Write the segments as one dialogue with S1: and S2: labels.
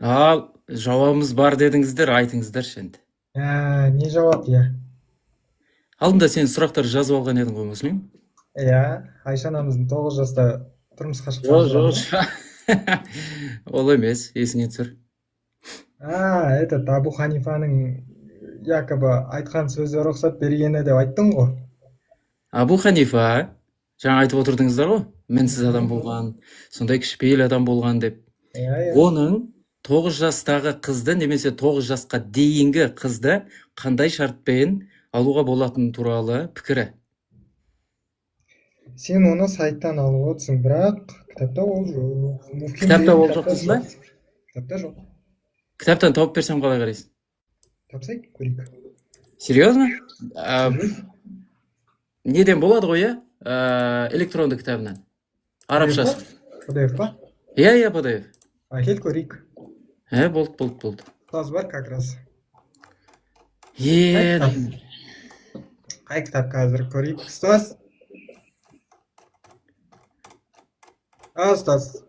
S1: Ал жауабымыз бар дедіңіздер, айтыңыздаршы енді.
S2: Не жауап, иә?
S1: Алдында сен сұрақтар жазып алған едің ғой, Муслим?
S2: Иә, Айша анамыздың 9 жаста тұрмысқа шыққан
S1: Жоқ,
S2: туралы.
S1: ол емес, есіңе түсір.
S2: Этот Абу Ханифаның якобы айтқан сөзі рұқсат бергені деп айттың ғой.
S1: Абу Ханифа, жаңа айтып отырдыңыздар ғой, мінсіз адам болған, сондай кішіпейіл адам болған деп.
S2: Иә.
S1: Оның 9 жастағы қызды немесе 9 жасқа дейінгі қызды қандай шартпен алуға болатыны туралы пікірі.
S2: Сен оны сайттан алып отырсың, бірақ кітапта ол жоқ.
S1: Кітапта ол жоқ дейсің ба?
S2: Кітапта жоқ.
S1: Кітаптан тауып берсем қалай қарайсың?
S2: Тапсай, көрейік.
S1: Серьезно? Неден болады ғой, электронды кітабынан. Арабшасы.
S2: PDF па?
S1: Иә, PDF.
S2: Әкел көрейік.
S1: Болды.
S2: Ұстаз бар как раз. Қай кітап қазір көрейік, ұстаз? Ұстаз.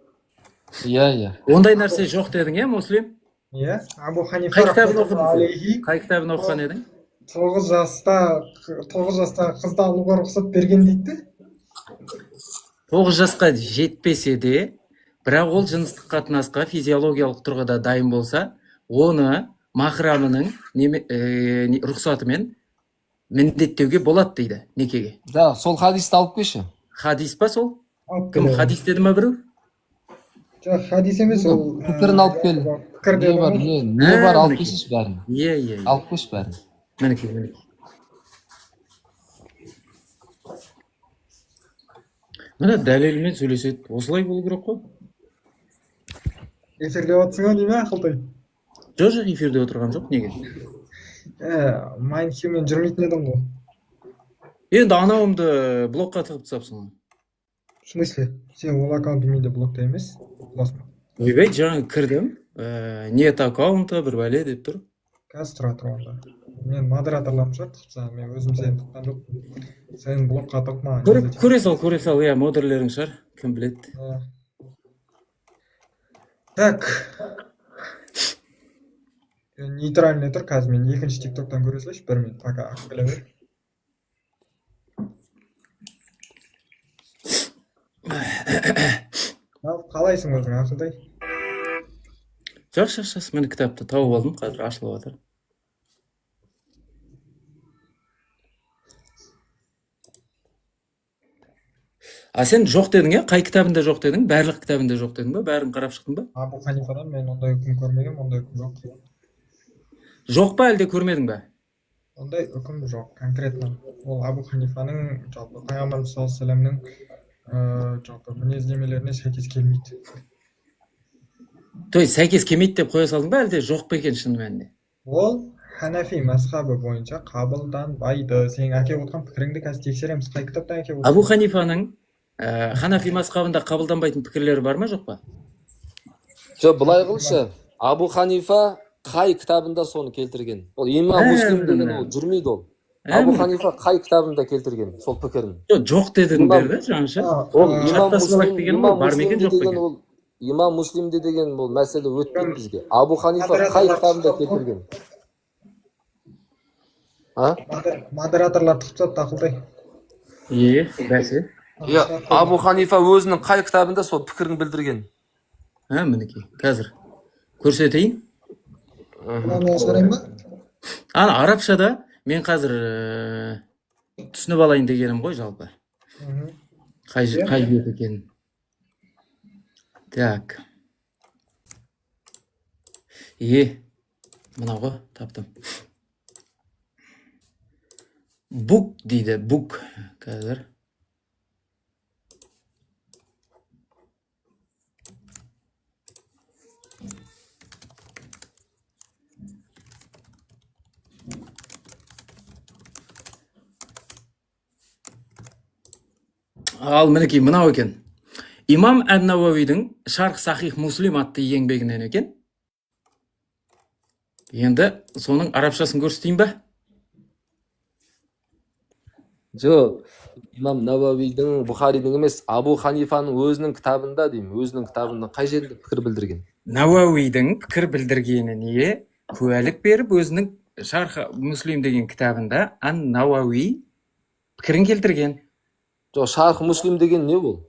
S3: Иә.
S1: Ондай нәрсе жоқ дедің, Муслим?
S2: Иә, Абу Ханифа
S1: Қай кітабын оқыған едің?
S2: 9 жаста қызды алуға рұқсат берген дейді.
S1: 9 жасқа жетпесе де, бірақ ол жыныстық қатынасқа физиологиялық тұрғыда дайын болса, оны махрамының рұқсатымен міндеттеуге болады дейді, некеге.
S3: Да, сол хадисті алып келші.
S1: Хадис па сол? Кім хадис деді ма біреу?
S2: Жоқ, хадис емес ол.
S3: Пікірін алып кел. Не бар, алып келші бәрін.
S1: Иә.
S3: Алып келші бәрін.
S1: Мінекей. Міне дәлелмен сөйлеседі. Осылай болу керек қой.
S2: Эфирде отырсың ғой, неме Ақылтай?
S1: Жоқ, эфирде отырған жоқ, неге?
S2: Майнхюмен жүрмейтін едің ғой.
S1: Енді анауымды блокқа тығып тастапсың.
S2: В смысле? Сен ол аккаунты менде блокта емес?
S1: Ойбай, жаңа кірдім. Нет аккаунта, бір бәле деп тұр.
S2: Қазір тұра онда. Мен модераторларым шығар, мен өзім сені тұтқан жоқ. Сен блокқа тықма.
S1: Көре сал, модерлерің шығар, кім біледі.
S2: Так. Нейтральный тұр, қазір мен екінші тиктоктан көре салайшы, бір минут, пока ақылы бер. Қалайсың өзің, Ақылтай?
S1: Жақсы, мен кітапты тауып алдым, қазір ашылып жатыр. Сен жоқ дедің, қай кітабында жоқ дедің? Барлық кітабында жоқ дедің ба? Бәрін қарап шықтың ба?
S2: Абу Ханифадан мен ондай үкім көрмегем, ондай үкім жоқ.
S1: Жоқ па, әлде көрмедің ба?
S2: Ондай үкім жоқ, конкретно. Ол Абу Ханифаның, жалпы Пайғамбарымыз саллаллаху алейхи вассаламның жалпы мінездемелеріне сәйкес келмейді.
S1: То есть сәйкес келмейді деп қоя салдың ба, әлде жоқ па екен шын мәнінде?
S2: Ол Ханафи мазхабы бойынша қабылданбайды. Сен әкеліп отқан пікіріңді қазір тексереміз. Қай кітаптан әкеліп отырсың?
S1: Абу Ханифаның Ханафи мазхабында қабылданбайтын пікірлері бар ма, жоқ па?
S3: Жоқ, былай қылшы. Абу Ханифа қай кітабында соны келтірген? Ол имам Муслим деген ол жүрмейді ол. Абу Ханифа қай кітабында келтірген сол пікірін?
S1: Жоқ дедіңдер да жаңаша. Ол шарттас балақ деген ол бар ма екен, жоқ па екен?
S3: Имам Муслимде деген ол мәселе өтпейді бізге. Абу Ханифа қай кітабында келтірген?
S2: Модераторлар тұқтап Ақылтай.
S1: Бәсе.
S3: Абу Ханифа өзінің қай кітабында сол пікірін білдірген?
S1: Мінекей, қазір көрсетейін.
S2: Қарайын ба?
S1: Арабшада мен қазір түсініп алайын дегенім ғой жалпы. Қай бет екенін. Так. Мынау ғой, таптым. Бук дейді, бук қазір. Ал мінекей мынау екен. Имам ән-Науауидің Шарх Сахих Муслим атты еңбегінен екен. Енді соның арабшасын көрсетейін ба?
S3: Жоқ, имам Науауидің, Бұхаридің емес, Абу Ханифаның өзінің кітабында деймін, өзінің кітабында қай жерде пікір білдірген?
S1: Науауидің пікір білдіргеніне куәлік беріп, өзінің Шарх Муслим деген кітабында ан-Науауи пікірін келтірген.
S3: Жоқ, Шарх Муслим деген не бұл?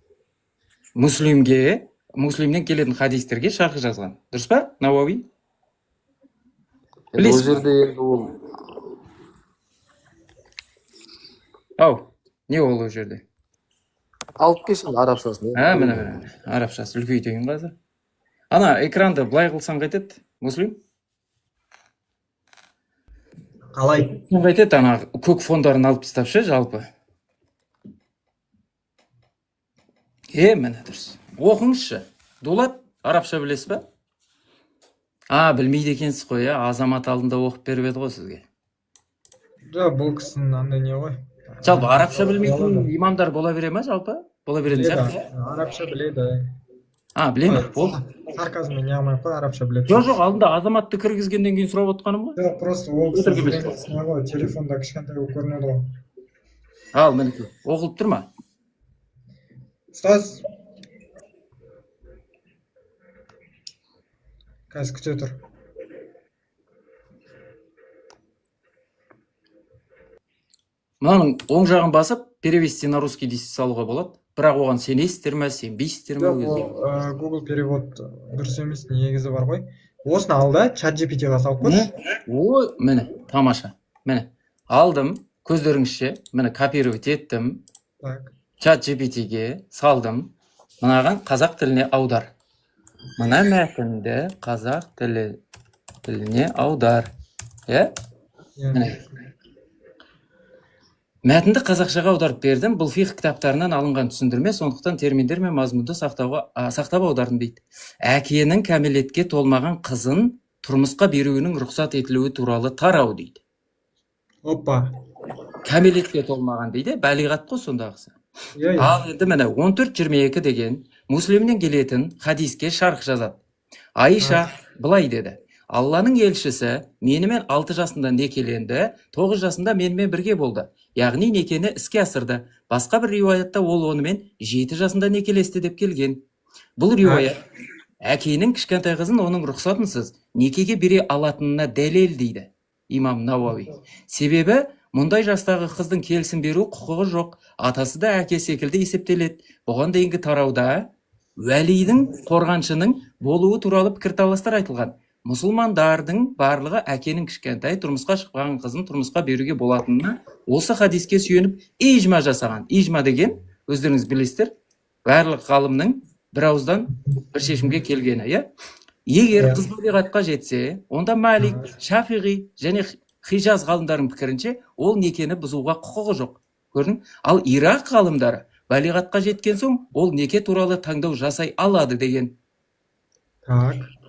S1: Муслимнен келетін хадистерге шарх жазған. Дұрыс па, Науауи?
S3: Ол
S1: Білесіз ба?
S3: жерде енді ол
S1: Не ол жерде?
S3: алып келсін арабшасын.
S1: Міне, арабшасы үлкейтейін қазір. Ана экранды былай қылсаң қайтеді, Муслим?
S2: Қалай?
S1: Қайтеді, ана көк фондарын алып тастапшы, жалпы. Міне дұрыс. Оқыңызшы. Дулат, арабша білесіз ба? Білмейді екенсіз қой, Азамат алдында оқып беріп еді ғой сізге.
S2: Жоқ, бұл кісінің андай не ғой.
S1: Жалпы арабша білмейтін имамдар бола бере ма, жалпы? Бола беретін сияқты?
S2: Арабша біледі.
S1: Біле ме?
S2: Сарказммен не алмай қой, арабша біледі.
S1: Жоқ, алдында Азаматты кіргізгеннен кейін сұрап отқаным ғой.
S2: Жоқ, просто ол кісі не ғой, телефонда кішкентай болып көрінеді ғой.
S1: Мінекей, оқылып тұр ма?
S2: Ұстаз. Қазір күте тұр.
S1: Мынаның оң жағын басып, перевести на русский дейсіз салуға болады. Бірақ оған сенесіздер ме, сенбейсіздер ме?
S2: Google перевод дұрыс емес, негізі бар ғой. Осыны алда чат GPT-ға салып қойшы.
S1: Міне, тамаша. Міне, алдым, көздеріңізше, міне копировать еттім. Чат GPT-ге салдым. Мынаған қазақ тіліне аудар. Мына мәтінді қазақ тіліне аудар. Міне. Мәтінді қазақшаға аударып бердім. Бұл фиқ кітаптарынан алынған түсіндірме, сондықтан терминдер мен мазмұнды сақтап аудардым дейді. Әкенің кәмелетке толмаған қызын тұрмысқа беруінің рұқсат етілуі туралы тарау дейді.
S2: Опа.
S1: Кәмелетке толмаған дейді, бәлиғат қой сондағысы. Ал енді міне 14-22 деген Муслимнен келетін хадиске шарх жазады. Айша былай деді: Алланың елшісі менімен 6 жасында некеленді, 9 жасында менімен бірге болды. Яғни некені іске асырды. Басқа бір риуаятта ол онымен 7 жасында некелесті деп келген. Бұл риуаят әкенің кішкентай қызын оның рұқсатынсыз некеге бере алатынына дәлел дейді имам Науауи. Себебі мұндай жастағы қыздың келісім беру құқығы жоқ. Атасы да әке секілді есептеледі. Бұған дейінгі тарауда уәлидің қорғаншының болуы туралы пікірталастар айтылған. Мұсылмандардың барлығы әкенің кішкентай тұрмысқа шықпаған қызын тұрмысқа беруге болатынына осы хадиске сүйеніп ижма жасаған. Ижма деген, өздеріңіз білесіздер, барлық ғалымның бір ауыздан бір шешімге келгені. Егер қыз балиғатқа жетсе, онда Малик, Шафиғи және Хижаз ғалымдарының пікірінше ол некені бұзуға құқығы жоқ. Көрдің? Ал Ирақ ғалымдары балиғатқа жеткен соң ол неке туралы таңдау жасай алады деген.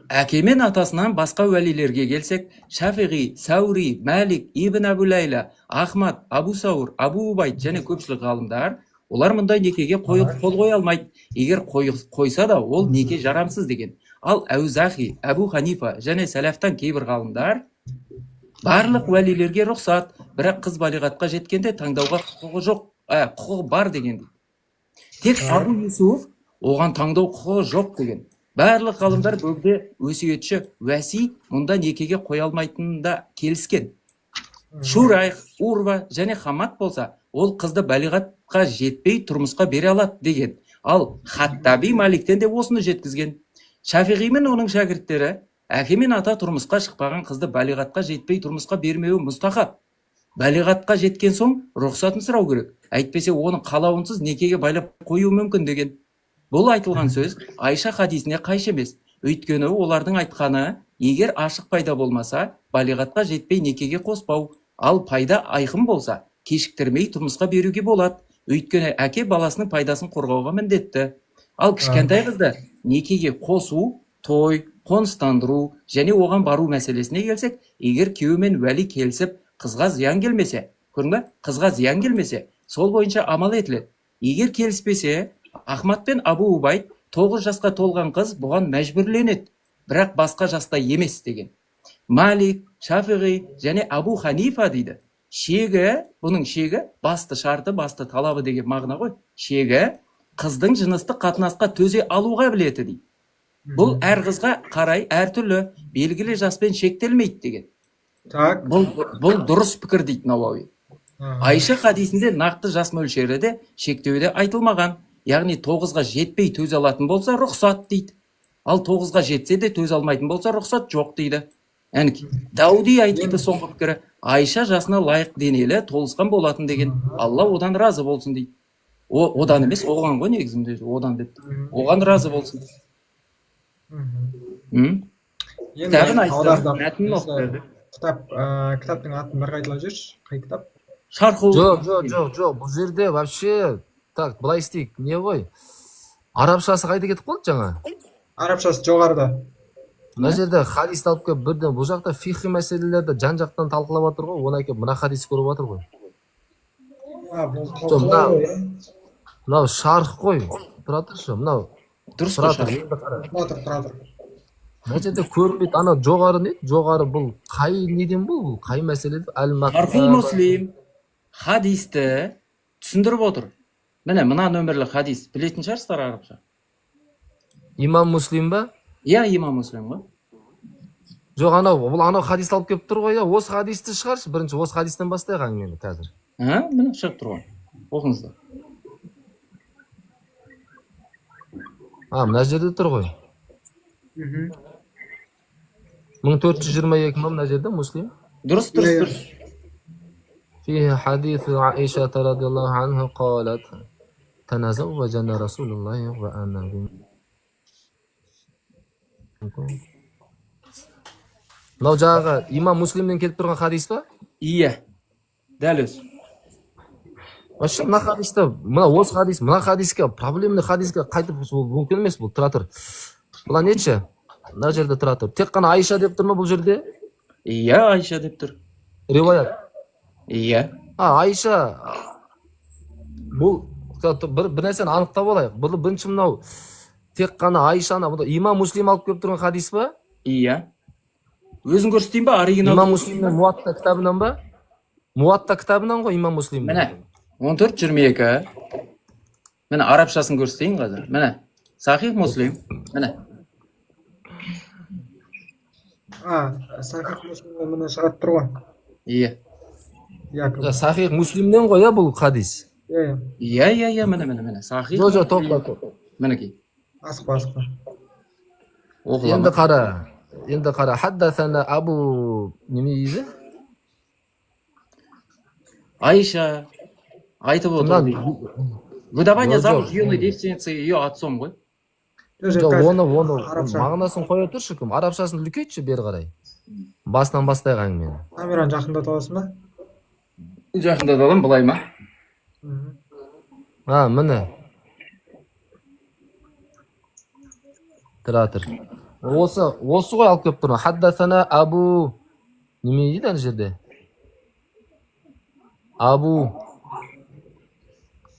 S1: Әке мен атасынан басқа уәлилерге келсек, Шафиғи, Саури, Малик, Ибн Абу Лайла, Ахмад, Абу Саур, Абу Убайд және көпшілік ғалымдар, олар мұндай некеге қол қоя алмайды. Егер қойса да ол неке жарамсыз деген. Ал Аузахи, Абу Ханифа және сәләфтан кейбір ғалымдар барлық уәлилерге рұқсат, бірақ қыз балиғатқа жеткенде таңдауға құқығы жоқ, құқығы бар деген. Тек Абу Юсуф оған таңдау құқығы жоқ деген. Барлық ғалымдар бөгде өсиетші уәси мұнда некеге қоя алмайтынында келіскен. Шурайх, Урва және Хамад болса, ол қызды балиғатқа жетпей тұрмысқа бере алады деген. Ал Хаттаби Маликтен де осыны жеткізген. Шафиғи мен оның шәкірттері әке мен ата тұрмысқа шықпаған қызды балиғатқа жетпей тұрмысқа бермеуі мұстахаб. Балиғатқа жеткен соң рұқсатын сұрау керек. Әйтпесе оның қалауынсыз некеге байлап қою мүмкін деген. Бұл айтылған сөз Айша хадисіне қайшы емес. Өйткені олардың айтқаны, егер ашық пайда болмаса, балиғатқа жетпей некеге қоспау. Ал пайда айқын болса, кешіктірмей тұрмысқа беруге болады. Өйткені әке баласының пайдасын қорғауға міндетті. Ал кішкентай қызды некеге қосу, той, қоныстандыру және оған бару мәселесіне келсек, егер күйеу мен уәли келісіп, қызға зиян келмесе, қызға зиян келмесе, сол бойынша амал етіледі. Егер келіспесе, Ахмад пен Абу Убайд 9 жасқа толған қыз бұған мәжбүрленеді, бірақ басқа жаста емес деген. Малик, Шафиғи және Абу Ханифа дейді. Бұның шегі, басты шарты, басты талабы деген мағына ғой. Шегі, қыздың жыныстық қатынасқа төзе алуға білеті дейді. Бұл әр қызға қарай әртүрлі белгілі жаспен шектелмейді деген.
S2: Так.
S1: Бұл дұрыс пікір дейді Науауи. Айша хадисінде нақты жас мөлшері де шектеуде айтылмаған. Яғни 9-ға жетпей төзе алатын болса рұқсат дейді. Ал 9-ға жетсе де төзе алмайтын болса рұқсат жоқ дейді. Әнекей Дауди айтты соңғы пікірі. Айша жасына лайық денелі толысқан болатын деген. Алла одан разы болсын дейді. Одан емес, оған ғой негізінде, одан деп. Оған разы болсын. Кітабын айтты, мәтінін оқып берді.
S2: Кітаптың атын бір қайталап жіберші. Қай кітап?
S1: Шарху.
S3: Жоқ, бұл жерде вообще так, былай істейік. Не ғой? Арабшасы қайда кетіп қалды жаңа?
S2: Арабшасы жоғарыда.
S3: Мына жерде хадис алып келіп бірден бұл жақта фихи мәселелерді жан-жақтан талқылап жатыр ғой. Оны әкеп мына хадис көріп жатыр ғой.
S2: Бұл талқылау ғой.
S3: Мынау шарх қой. Тұра тұршы, мынау.
S1: Дұрыс қой шарх.
S2: Тұра тұр.
S3: Мына жерде көрінбейді. Ана жоғары не? Жоғары бұл қай неден бұл? Қай мәселе?
S1: Шархул Муслим хадисті түсіндіріп отыр. Мына нөмірлі хадис. Білетін шығарсыздар арабша?
S3: Имам Муслим ба?
S1: Иә, имам Муслим ғой.
S3: Жоқ, анау хадис алып келіп тұр ғой. Осы хадисті шығаршы. Бірінші осы хадистен бастайық әңгімені қазір.
S1: Міне шығып тұр ғой. Оқыңыздар.
S3: Мына жерде тұр ғой. 1422 ма мына жерде Муслим?
S1: Дұрыс.
S3: فيه حديث عائشة رضي الله عنها قالت تزوجنا رسول الله وأنا мынау жаңағы имам Муслимнен келіп тұрған хадис па?
S1: Иә, дәл өзі.
S3: Вообще мына хадисті, мына хадиске, проблемный хадиске қайтып мүмкін емес бұл, тұра тұр. Бұла нетші? Мына жерде тұра тұр. Тек қана Айша деп тұр ма бұл жерде?
S1: Иә, Айша деп тұр.
S3: Риваят?
S1: Иә.
S3: Айша, бұл бір нәрсені анықтап алайық. Бұл бірінші мынау тек қана Айшаны, имам Муслим алып келіп тұрған хадис па?
S1: Иә. Өзің көрсетейін ба, оригинал?
S3: Имам Муслимнің Муатта кітабынан ба? Муатта кітабынан ғой имам Муслим.
S1: Міне, 14-22. Міне, арабшасын көрсетейін қазір. Міне, Сахих Муслим. Міне.
S2: Сахих Муслимнен міне шығат тұр ғой.
S1: Иә.
S3: Сахих Муслимнен ғой, бұл хадис.
S1: Иә, міне. Сахих.
S3: Жоқ, тоқта.
S1: Мінекей.
S2: Асықпа.
S3: Енді қара. Хаддасана Абу неме дейді?
S1: Айша айтып отыр. Выдавание замуж юной девственницы ее отцом ғой.
S3: Оны мағынасын қоя тұршы кім? Арабшасын үлкейтші бері қарай. Басынан бастайық әңгімені.
S2: Камераны жақындатып аласың ба?
S1: Жақындатып алам, былай ма?
S3: Міне. Тұра тұр. Осы ғой алып кеп тұр. Хаддасана Абу неме дейді ана жерде? Абу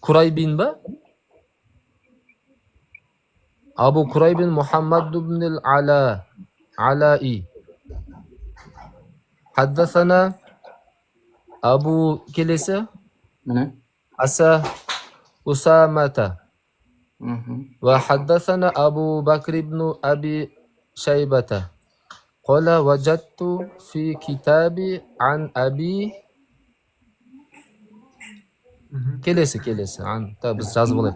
S3: Курайбин ба? Абу Курайбин Мухаммад ибн Алаи. Хаддасана Абу келесі? Аса Усамата. وحدثنا أبو بكر بن أبي شيبة قال وجدت في كتابي عن أبي كليس عن بس جاز بقول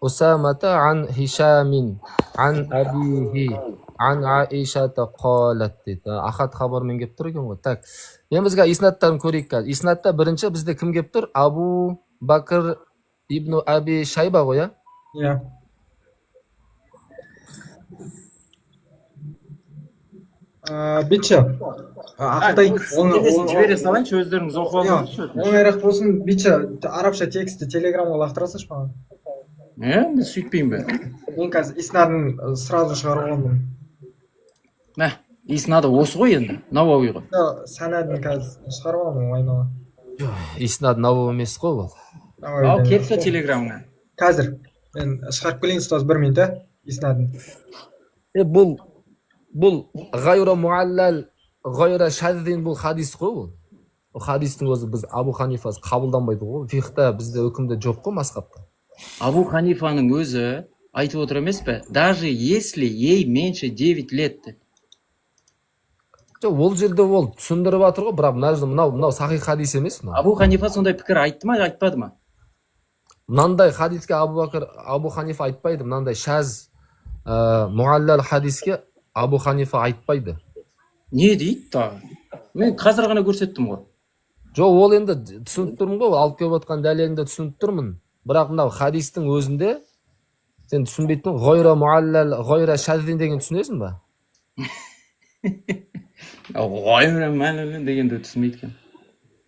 S3: أسامة عن هشام عن أبيه عن عائشة قالت أخذ خبر من جبتر كم تك يعني بس قال إسنادتان كوريكا إسنادتا برنشة بس ده كم جبتر أبو بكر ابن أبي شيبة ويا
S2: Иә. Битші. Ақтай.
S1: Жібере салайыншы, өздеріңіз оқып алыңызшы.
S2: Оңайрақ болсын, битші, арабша тексті телеграмға лақтырасыншы маған.
S1: Мен сөйтпеймін бе.
S2: Мен қазір иснадын сразу шығарып аламын.
S1: Иснады осы ғой енді, Науауи ғой.
S2: Санадын қазір шығарып аламын ойнауға.
S3: Иснад Науауи емес қой ол.
S1: Ал кетті телеграмға.
S2: Қазір. Мен шығарып келейін ұстаз 1 минут, иснадын.
S3: Бұл ғайра муаллал, ғайра шаддин бұл хадис қой ол. Ол хадистің өзі біз Абу Ханифасы қабылданбайды ғой. Фихта бізде үкімде жоқ қой масхабта.
S1: Абу Ханифаның өзі айтып отыр емес пе? Даже если ей меньше 9 лет деп.
S3: жоқ ол жерде ол түсіндіріп жатыр ғой, бірақ мына жерде мынау сахих хадис емес мынау.
S1: Абу Ханифа сондай пікір айтты ма, айтпады ма?
S3: Мынандай хадиске Абу Ханифа айтпайды, мынандай шаз муаллал хадиске Абу Ханифа айтпайды.
S1: Не дейді тағы? Мен қазір ғана көрсеттім ғой.
S3: Жоқ, ол енді түсініп тұрмын ғой, алып келіп отқан дәлеліңді түсініп тұрмын. Бірақ мынау хадистің өзінде сен түсінбейтін ғойра муаллал, ғойра шазин деген түсінесің ба?
S1: Ғойра мәлілін дегенді түсінбейді екен.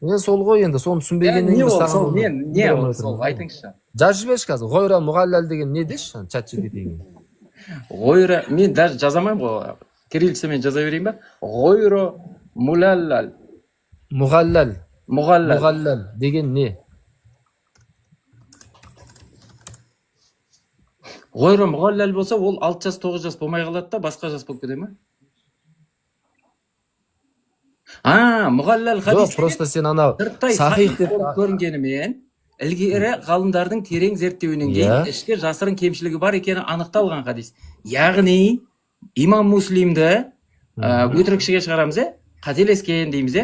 S3: Мен сол ғой енді, соны түсінбегеннен
S1: Не ол сол, не ол сол, айтыңызшы.
S3: жазып жіберші қазір, ғойра муаллал деген не деші, чат GPT-ге.
S1: Ғойра, мен даже жазамаймын ғой, кириллицамен жаза берейін ба? Ғойра мулаллал.
S3: Муғаллал.
S1: Мұғаллал.
S3: Муғаллал деген не?
S1: Ғойра мұғаллал болса, ол 6 жас, 9 жас болмай қалады да, басқа жас болып кете ма? Мұғаллал хадис.
S3: Жоқ, просто сен анау
S1: сырттай
S3: сахих деп
S1: көрінгенімен, ілгері ғалымдардың терең зерттеуінен кейін ішкі жасырын кемшілігі бар екені анықталған хадис. Яғни, имам Муслимді өтірікшіге шығарамыз, қателескен дейміз.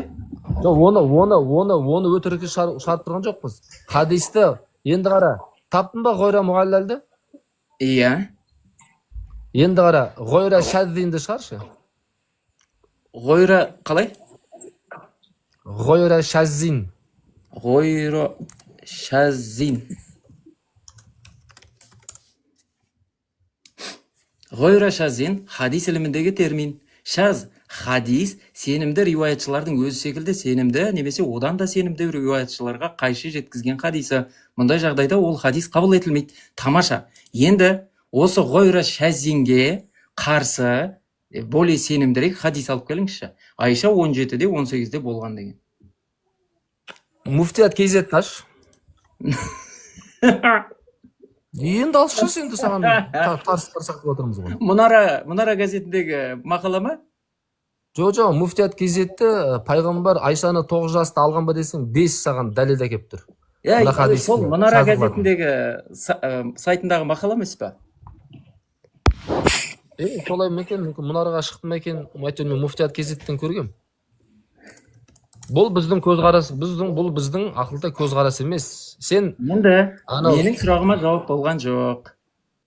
S3: Жоқ, оны өтірікке шығарып тұрған жоқпыз. Хадисті енді қара, таптың ба ғойра мұғаллалды?
S1: Иә.
S3: Енді қара, ғойра шаззинді шығаршы.
S1: Ғойра қалай?
S3: Ғойра шаззин.
S1: Ғойра шаззин. Ғойра шаззин хадис іліміндегі термин. Шаз хадис сенімді риуаятшылардың өзі секілді сенімді немесе одан да сенімді риуаятшыларға қайшы жеткізген хадисі. Мұндай жағдайда ол хадис қабыл етілмейді. Тамаша. Енді осы ғойра шаззинге қарсы более сенімдірек хадис алып келіңізші. Айша 17-де 18-де болған деген.
S3: Муфтият кезет аш. Енді алшы сенді саған тарсық деп отырмыз ғой.
S1: Мұнара газетіндегі мақала ма?
S3: Жоқ, муфтият кезетті пайғамбар Айшаны 9 жаста алған ба десең 5 саған дәлел әкеп тұр.
S1: Сол мұнара газетіндегі сайтындағы мақала емес па?
S3: Солай ма екен, мүмкін мұнараға шықты ма екен, әйтеуір мен муфтият кезеттен көргем. Бұл біздің көзқарас, бұл біздің ақылда көзқарас емес. Сен
S1: менің сұрағыма жауап болған жоқ.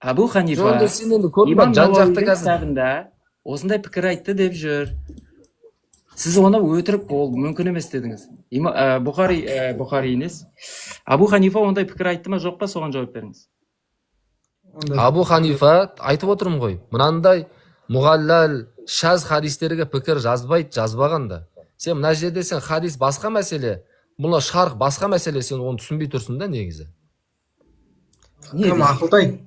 S1: Абу Ханифа
S3: имам
S1: Науауидің кітабында осындай пікір айтты деп жүр. Сіз оны өтірік ол мүмкін емес дедіңіз. Бұхари емес. Абу Ханифа ондай пікір айтты ма жоқ па, соған жауап беріңіз.
S3: Абу Ханифа айтып отырмын ғой, мынандай мұғаллал шаз хадистерге пікір жазбағанда. Сен мына жерде сен хадис басқа мәселе, мұны шарх басқа мәселе, сен оны түсінбей тұрсың да негізі.
S2: Кім ақылтай?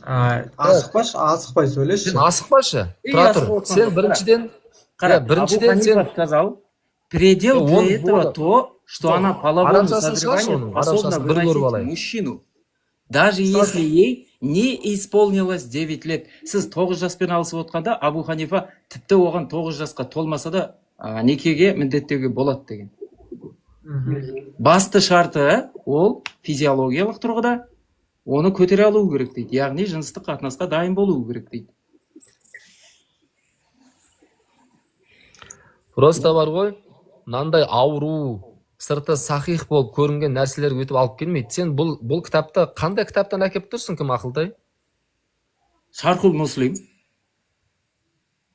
S2: Асықпай сөйлеші.
S3: Асықпашы. Тұра тұр. Сен біріншіден
S1: сен сказал, предел для этого то, что она половому созреванию способна выносить мужчину. Даже если ей не исполнилось 9 лет. Сіз 9 жаспен алысып отқанда, Абу Ханифа тіпті оған 9 жасқа толмаса да некеге міндеттеуге болады деген. Басты шарты ол физиологиялық тұрғыда оны көтере алу керек дейді. Яғни жыныстық қатынасқа дайын болу керек дейді.
S3: Просто бар ғой, мынандай ауру, сырты сахих болып көрінген нәрселер өтіп алып келмейді. Сен бұл кітапты қандай кітаптан әкеп тұрсың, кім ақылтай?
S1: Шархул Муслим.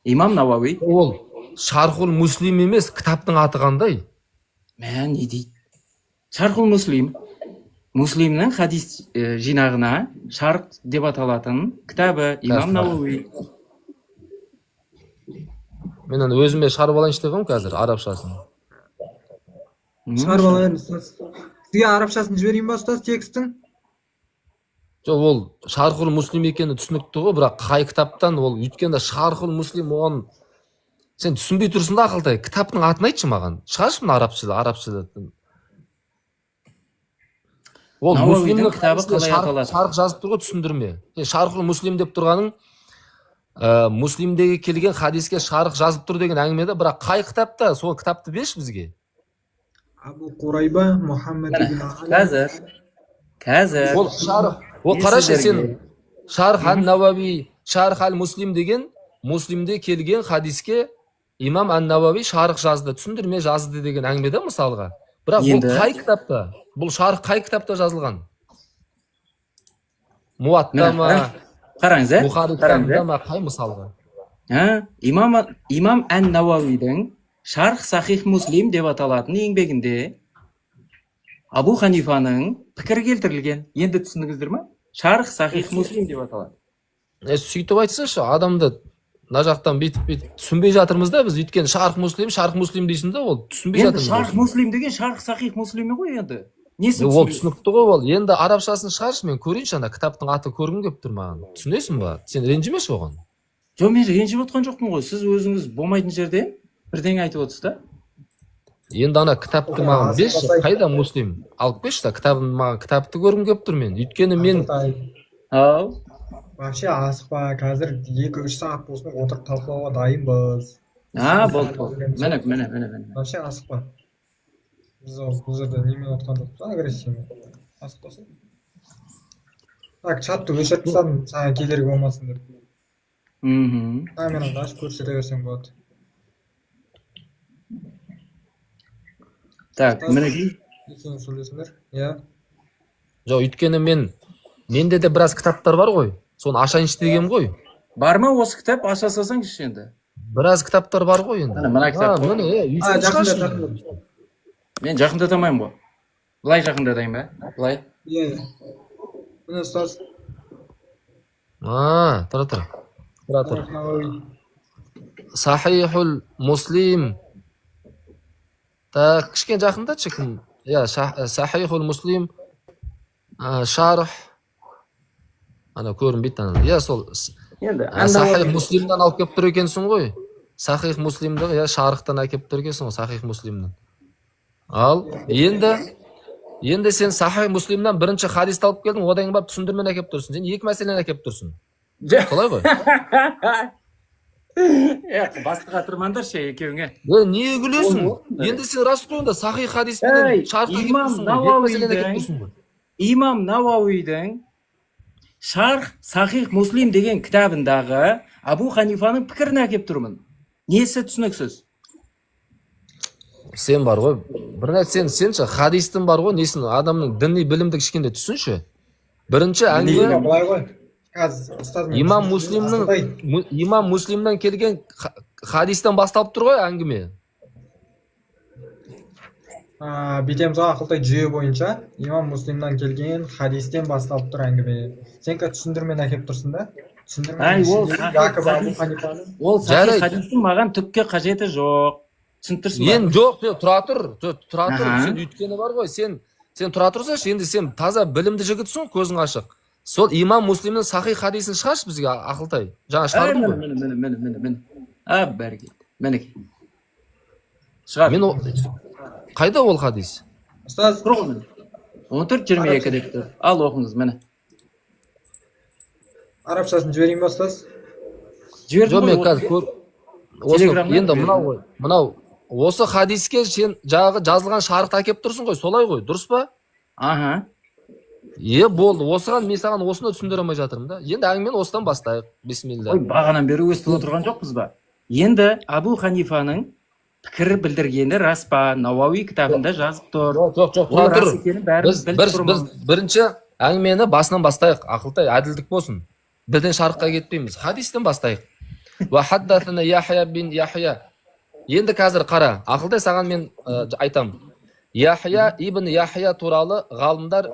S1: Имам Науауи.
S3: Ол Шархул Муслим емес, кітаптың аты қандай?
S1: Не дейді? Шархул Муслим. Муслимнің хадис жинағына шарх деп аталатын кітабы Имам Науауи.
S3: Мен өзіме шығарып алайыншы деп едім қазір арабшасын.
S2: Шығарып алайын ұстаз. Сізге арабшасын жіберейін ба ұстаз текстің?
S3: Жоқ, ол Шархул Муслим екені түсінікті ғой, бірақ қай кітаптан ол, өйткенде Шархул Муслим оған сен түсінбей тұрсың да ақылтай. Кітаптың атын айтшы маған. Шығаршы мына арабшада. Ол Муслимнің
S1: кітабы қалай аталады?
S3: Шарх жазып тұр ғой, түсіндірме. Шархул Муслим деп тұрғаның Муслимдегі келген хадиске шарх жазып тұр деген әңгімеді, бірақ қай кітапта? Сол кітапты берші бізге.
S2: Абу Қурайба, Мұхаммед ибн
S1: Қазір.
S3: Ол қарашы, сен Шарх ан-Навави, Шарх аль-Муслим деген Муслимде келген хадиске имам ан-Навави шарх жазды, түсіндірме жазды деген әңгіме да мысалға. Бірақ бұл
S1: Енді?
S3: қай кітапта? Бұл шарх қай кітапта жазылған? Муатта ма,
S1: Қараңыз,
S3: Бухари кітабында ма, қай мысалға?
S1: Имам ан-Навауидің Шарх Сахих Муслим деп аталатын еңбегінде Абу Ханифаның пікірі келтірілген. Енді түсіндіңіздер ма? Шарх Сахих Муслим деп аталады.
S3: Сөйтіп айтсашы, адамды мына жақтан бүйтіп түсінбей жатырмыз да біз, өйткені шарх муслим дейсің да, ол түсінбей
S1: Енді
S3: жатырмыз.
S1: Шарх Муслим деген Шарх Сахих Муслим ғой енді. Несі
S3: Ол
S1: түсінбей?
S3: түсінікті ғой ол. Енді арабшасын шығаршы, мен көрейінші, ана кітаптың аты көргім келіп тұр маған. Түсінесің ба? Сен ренжімеші оған.
S1: Жоқ, мен ренжіп отқан жоқпын ғой. Сіз өзіңіз болмайтын жерден бірдеңе айтып отырсыз да.
S3: Енді ана кітапты маған берші, қайда муслим? Алып берші да, кітапты көргім келіп тұр мен. Өйткені мен
S1: Ау.
S2: Вообще асықпа, қазір 2-3 сағат болсын отырып талқылауға дайынбыз.
S1: Болды. Міне.
S2: Вообще асықпа. Біз бұл жерде немен отқан жоқпыз, агрессиямен. Асықпасын. Так, чатты өшіріп тастадым, саған кедергі болмасын деп. Камераны ашып көрсете берсең болады.
S1: Так, мінекей.
S2: Екеуің сөйлесіңдер, иә.
S3: жоқ, өйткені менде де біраз кітаптар бар ғой. Соны ашайыншы дегем ғой.
S1: Бар ма осы кітап? Аша салсаңызшы енді.
S3: Біраз кітаптар бар ғой енді.
S1: Мына кітап.
S2: Жақындатамын.
S1: Мен жақындатамаймын ғой. Былай жақындатайын ба? Былай.
S2: Иә. Міне ұстаз.
S3: Тұра. Сахихул Муслим. Так, кішкене жақындатшы кім? Иә, Сахихул Муслим. Шарх. Ана көрінбейді ана. Иә, сол.
S1: Енді
S3: Сахих Муслимнан алып келіп тұр екенсің ғой. Сахих Муслимді, иә, шархтан әкеліп тұр екенсің ғой, Сахих Муслимнан. Ал, енді сен Сахих Муслимнан бірінші хадисті алып келдің, одан барып түсіндірмені әкеліп тұрсың. Сен екі мәселені әкеліп тұрсың. Солай ғой?
S1: Бастыға тұрмаңдаршы екеуіңе.
S3: Не күлесің? Енді сен рас қой онда Сахих хадиспенен шартқа келіп тұрсың ғой. Екі мәселені әкеліп тұрсың ғой.
S1: Имам Навауидің Шарх Сахих Муслим деген кітабындағы Абу Ханифаның пікірін әкеп тұрмын. Несі түсініксіз?
S3: Сен бар ғой, бір нәрсе сенші, хадистің бар ғой, несін, адамның діни білімді кішкенде түсінші. Бірінші әңгіме
S2: Былай ғой. Қазір ұстаз
S3: имам Муслимнан келген хадистен басталып тұр ғой әңгіме.
S2: Бүйтеміз ғой, ақылтай жүйе бойынша имам Муслимнан келген хадистен басталып тұр әңгіме. Сен түсіндірмені әкеп тұрсың да?
S1: Ол Сахих хадистің маған түкке қажеті жоқ. Түсінтірсің ба?
S3: Енді жоқ, тұра тұр. Сен өйткені бар ғой, сен тұра тұрсашы, енді сен таза білімді жігітсің, көзің ашық. Сол имам Муслимнің Сахих хадисін шығаршы бізге, ақылтай. Жаңа шығардың ғой.
S1: Міне. Бәрекелді. Мінекей. Шығар.
S3: Қайда ол хадис?
S2: Ұстаз,
S1: 14-22 деп тұр. Ал оқыңыз, міне.
S2: арабшасын жіберейін ба ұстаз?
S3: Жоқ, мен қазір енді мынау осы хадиске сен жағы жазылған шарықты әкеп тұрсың ғой, солай ғой, дұрыс па? Болды, осыған мен саған осыны түсіндіре алмай жатырмын да. Енді әңгімені осыдан бастайық. Бисмилла.
S1: Бағанан бері өстіп отырған жоқпыз ба? Енді Абу Ханифаның пікір білдіргені рас па? Науауи кітабында жазып тұр.
S3: Жоқ, тұра тұр. Біз бірінші әңгімені басынан бастайық, ақылтай, әділдік болсын. Бірден шарыққа кетпейміз. Хадистен бастайық. Ва хаддасана Яхя бин Яхя. Енді қазір қара, ақылтай саған мен айтам. Яхя ибн Яхя туралы ғалымдар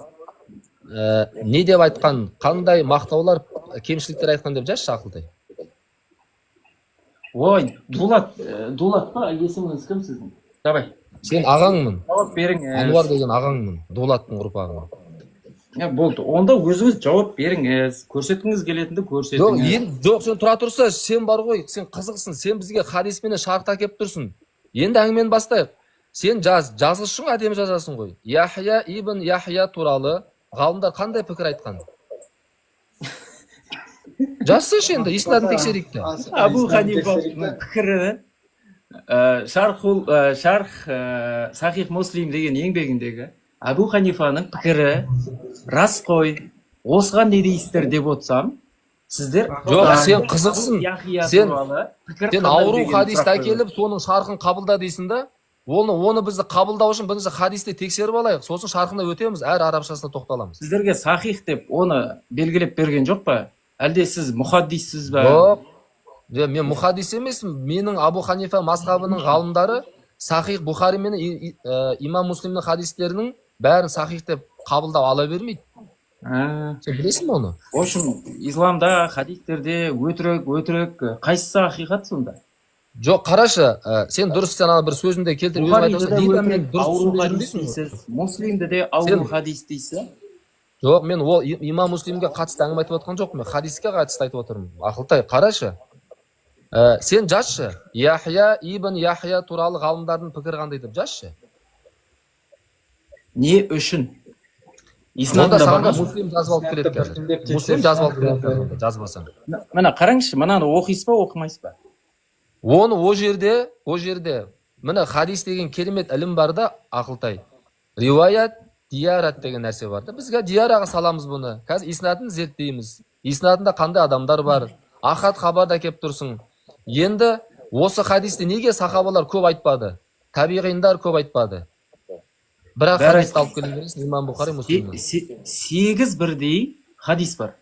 S3: не деп айтқан, қандай мақтаулар, кемшіліктер айтқан деп жазшы, ақылтай.
S1: Ой, Дулат па? Есіміңіз кім сіздің? Давай.
S3: Сен ағаңмын.
S1: Жауап беріңіз.
S3: Ануар деген ағаңмын, Дулаттың ұрпағы.
S1: Болды, онда өзіңіз жауап беріңіз. Көрсеткіңіз келетінді көрсетіңіз.
S3: Жоқ, сен тұра тұрса, сен бар ғой, сен қызықсың, сен бізге хадиспенен шарт әкеп тұрсың. Енді әңгімені бастайық. Сен жазғышың, әдемі жазасың ғой. Яхя ибн Яхя туралы ғалымдар қандай пікір айтқан? Жазсыш енді, иснадын тексерейік те.
S1: Абу Ханифаның пікірі Шарх Сахих Муслим деген еңбегіндегі Абу Ханифаның пікірі рас қой. Осыған не дейсіздер деп отырсам, Сіздер
S3: Жоқ, сен қызықсың.
S1: Яхия
S3: Сен
S1: туралы пікір
S3: сен
S1: қандай
S3: ауру
S1: деген
S3: хадисті
S1: сұрақ
S3: әкеліп, соның шарқын қабылда дейсің да. Оны бізді қабылдау үшін бірінші хадисті тексеріп алайық, сосын шарқына өтеміз, әр арабшасына тоқталамыз.
S1: Сіздерге сахих деп оны белгілеп берген жоқ па? Әлде сіз мұхаддиссіз ба?
S3: Жоқ. Мен мұхаддис емеспін. Менің Абу Ханифа мазхабының ғалымдары Сахих Бухари мен Имам Муслимнің хадистерінің бәрін сахих деп қабылдап ала бермейді. Сен білесің бе оны?
S1: В общем, исламда, хадистерде өтірік, қайсысы ақиқат сонда?
S3: Жоқ, қарашы, сен дұрыс, сен ана бір сөзінде келтір, өзің айтасың, дейді мен дұрыс түсінбей жүрмін дейсің ғой.
S1: Муслимде де ауру хадис дейсіз.
S3: Жоқ, мен ол Имам Муслимге қатысты әңгіме айтып отқан жоқпын, мен хадиске қатысты айтып отырмын. Ақылтай, қарашы. Сен жазшы, Яхия ибн Яхия туралы ғалымдардың пікірі қандай деп жазшы.
S1: Не үшін?
S3: Онда саған да Муслим жазып алып келеді қазір. Муслим жазып алып келеді, жазбасаң.
S1: Мына қараңызшы, мынаны оқисыз ба, оқымайсыз ба?
S3: Оны о жерде, міне хадис деген керемет ілім бар да, Ақылтай. Риваят, диярат деген нәрсе бар да. Бізге дияраға саламыз бұны. Қазір иснатын зерттейміз. Иснатында қандай адамдар бар? Ахат хабарда кеп тұрсың. Енді осы хадисті неге сахабалар көп айтпады? Табиғиндар көп айтпады. Бірақ хадисті алып келе бересің, Имам Бухари Муслимнен.
S1: 8 бірдей хадис бар.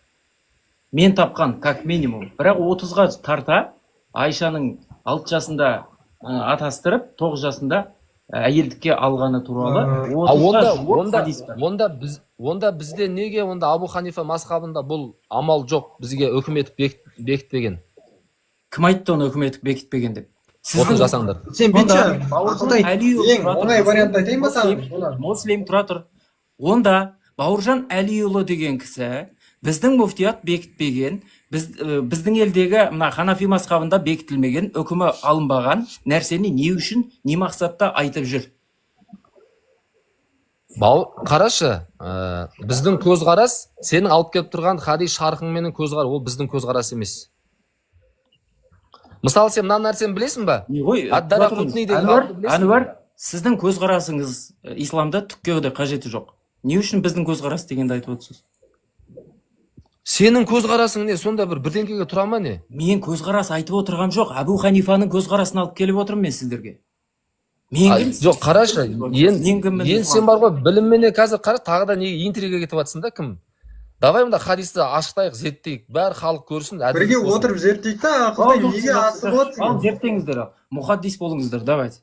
S1: Мен тапқан, как минимум. Бірақ 30-ға тарта Айшаның 6 жасында атастырып, 9 жасында әйелдікке алғаны туралы 30 хадис бар.
S3: Онда бізде неге онда Абу Ханифа мазхабында бұл амал жоқ, бізге үкім етіп бекітпеген?
S1: Кім айтты оны үкім етіп бекітпеген деп?
S3: Отын жасаңдар.
S2: Сен бетші, Ақылтай, ең оңай вариантты айтайын ба саған?
S1: Муслим, тұра тұр. Онда Бауыржан Әлиұлы деген кісі біздің муфтият бекітпеген, біздің елдегі мына Ханафи мазхабында бекітілмеген, үкімі алынбаған нәрсені не үшін, не мақсатта айтып жүр?
S3: Қарашы, біздің көзқарас, сенің алып келіп тұрған хадис шарқыңменен көзқарас, ол біздің көзқарас емес. Мысалы, сен мына нәрсені білесің ба?
S1: Әнуар, сіздің көзқарасыңыз исламда түкке де қажеті жоқ. Не үшін біздің көзқарас дегенді айтып отырсыз?
S3: Сенің көзқарасың не? Сонда бірдеңкеге тұра ма не?
S1: Мен көзқарас айтып отырған жоқ. Абу Ханифаның көзқарасын алып келіп отырмын мен сіздерге.
S3: Жоқ, қарашы, енді сен бар ғой, біліммене қазір қара, тағы да неге интрига кетіп жатсың да, кім? Давай мұнда хадисті ашықтайық, зерттейік, бәр халық көрсін.
S2: Бірге отырып зерттейік та, Ақылтай, неге асып отырсың?
S1: Ал зерттеңіздер, мұхаддис болыңыздар, давайте.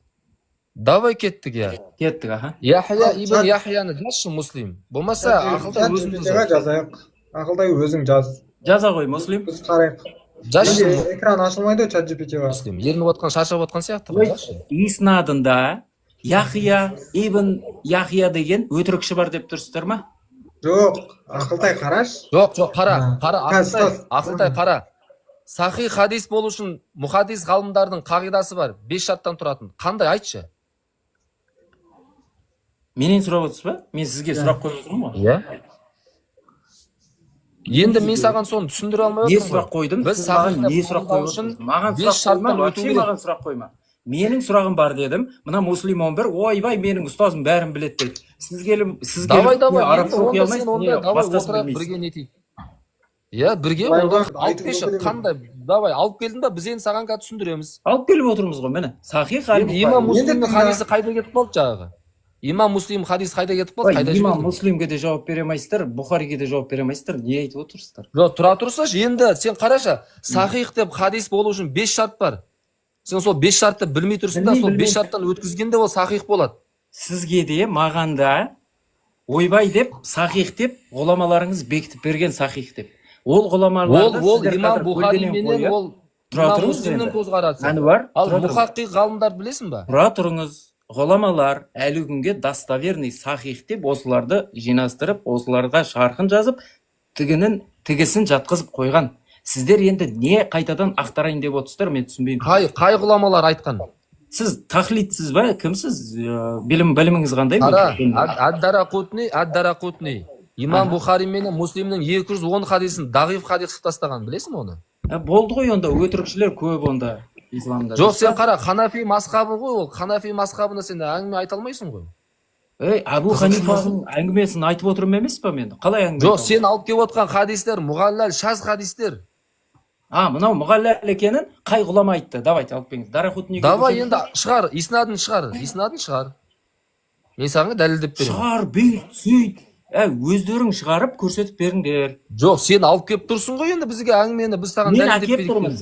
S3: Давай кеттік, я.
S1: Кеттік, аха.
S3: Яхия ибн Яхияны жазшы Муслим. Болмаса, Ақылтай өзіміз
S2: жазайық. Ақылтай өзің жаз.
S1: Жаза ғой, Муслим.
S2: Біз қарайық.
S3: Жазшы.
S2: Экран ашылмайды, чат GPT-ға.
S3: Муслим, ерініп отқан, шаршап отқан сияқты ғой, жазшы.
S1: Иснадында Яхия ибн Яхия деген өтірікші бар деп тұрсыздар ма?
S2: Жоқ, Ақылтай қараш.
S3: Жоқ, қара, Ақылтай қара. Сахи хадис болу үшін мұхаддис ғалымдардың қағидасы бар, 5 шарттан тұратын. Қандай, айтшы?
S1: Менен сұрап отырсыз ба? Мен сізге сұрақ қойып отырмын ғой.
S3: Иә. Енді мен саған соны түсіндіре алмай отырмын.
S1: Не сұрақ қойдым?
S3: Біз саған
S1: не сұрақ қойып отырсыз? Маған сұрақ қойма. Менің сұрағым бар дедім. Мына Муслим 11, ойбай, менің ұстазым бәрін біледі дейді. Сіз келіп арабша оқи алмайсыз, не басқасын білмейсіз.
S3: Бірге нетейік. Иә, бірге алып келші, қандай? Давай, алып келдің ба, біз енді саған қазір түсіндіреміз.
S1: Алып келіп отырмыз ғой, міне. Сахих
S3: Имам Муслимнің хадисі қайда кетіп қалды жаңағы? Имам Муслим хадис қайда кетіп қалды?
S1: Имам Муслимге де жауап бере алмайсыздар, Бухариге де жауап бере алмайсыздар. Не айтып отырсыздар?
S3: Жоқ, тұра тұрсашы, енді сен қарашы, сахих деп хадис болу үшін 5 шарт бар. Сен сол 5 шартты білмей тұрсың да, сол 5 шарттан өткізгенде ол сахих болады.
S1: Сізге де, маған да ойбай деп, сахих деп, ғұламаларыңыз бекітіп берген сахих деп. Ол ғұламаларды
S3: ол Имам Бухари менен ол Имам Муслимнің көзқарасы. Ал мұхаққиқ ғалымдар білесің ба?
S1: Тұра тұрыңыз. Ғұламалар әлі күнге достоверный сахих деп осыларды жинастырып, осыларға шарқын жазып, тігісін жатқызып қойған. Сіздер енді не қайтадан ақтарайын деп отырсыздар, мен түсінбеймін.
S3: Қай ғұламалар айтқан?
S1: Сіз тахлидсіз ба? Кімсіз? Біліміңіз қандай?
S3: Ад-Дарақутни. Имам Бухари менен Муслимнің 210 хадисін дағиф хадис қылып тастаған, білесің бе оны?
S1: Болды ғой, онда өтірікшілер көп онда исламда.
S3: Жоқ, сен қара, Ханафи мазхабы ғой, ол Ханафи мазхабына сен әңгіме айта алмайсың ғой.
S1: Абу Ханифаның әңгімесін айтып отырмын емес па мен? Қалай әңгіме?
S3: Жоқ, сен алып келіп отқан хадистер мұғаллал шаз хадистер.
S1: Мынау Мұғалләл екенін қай ғұлама айтты? Давайте алып келіңіз. Дарақутниге
S3: Давай енді шығар, иснадын шығар. Мен саған дәлелдеп беремін.
S1: шығар, бүйт, сөйт. Өздерің шығарып көрсетіп беріңдер.
S3: Жоқ, сен алып келіп тұрсың ғой енді бізге әңгімені, біз саған
S1: Мен
S3: дәлелдеп
S1: әкеп тұрмын.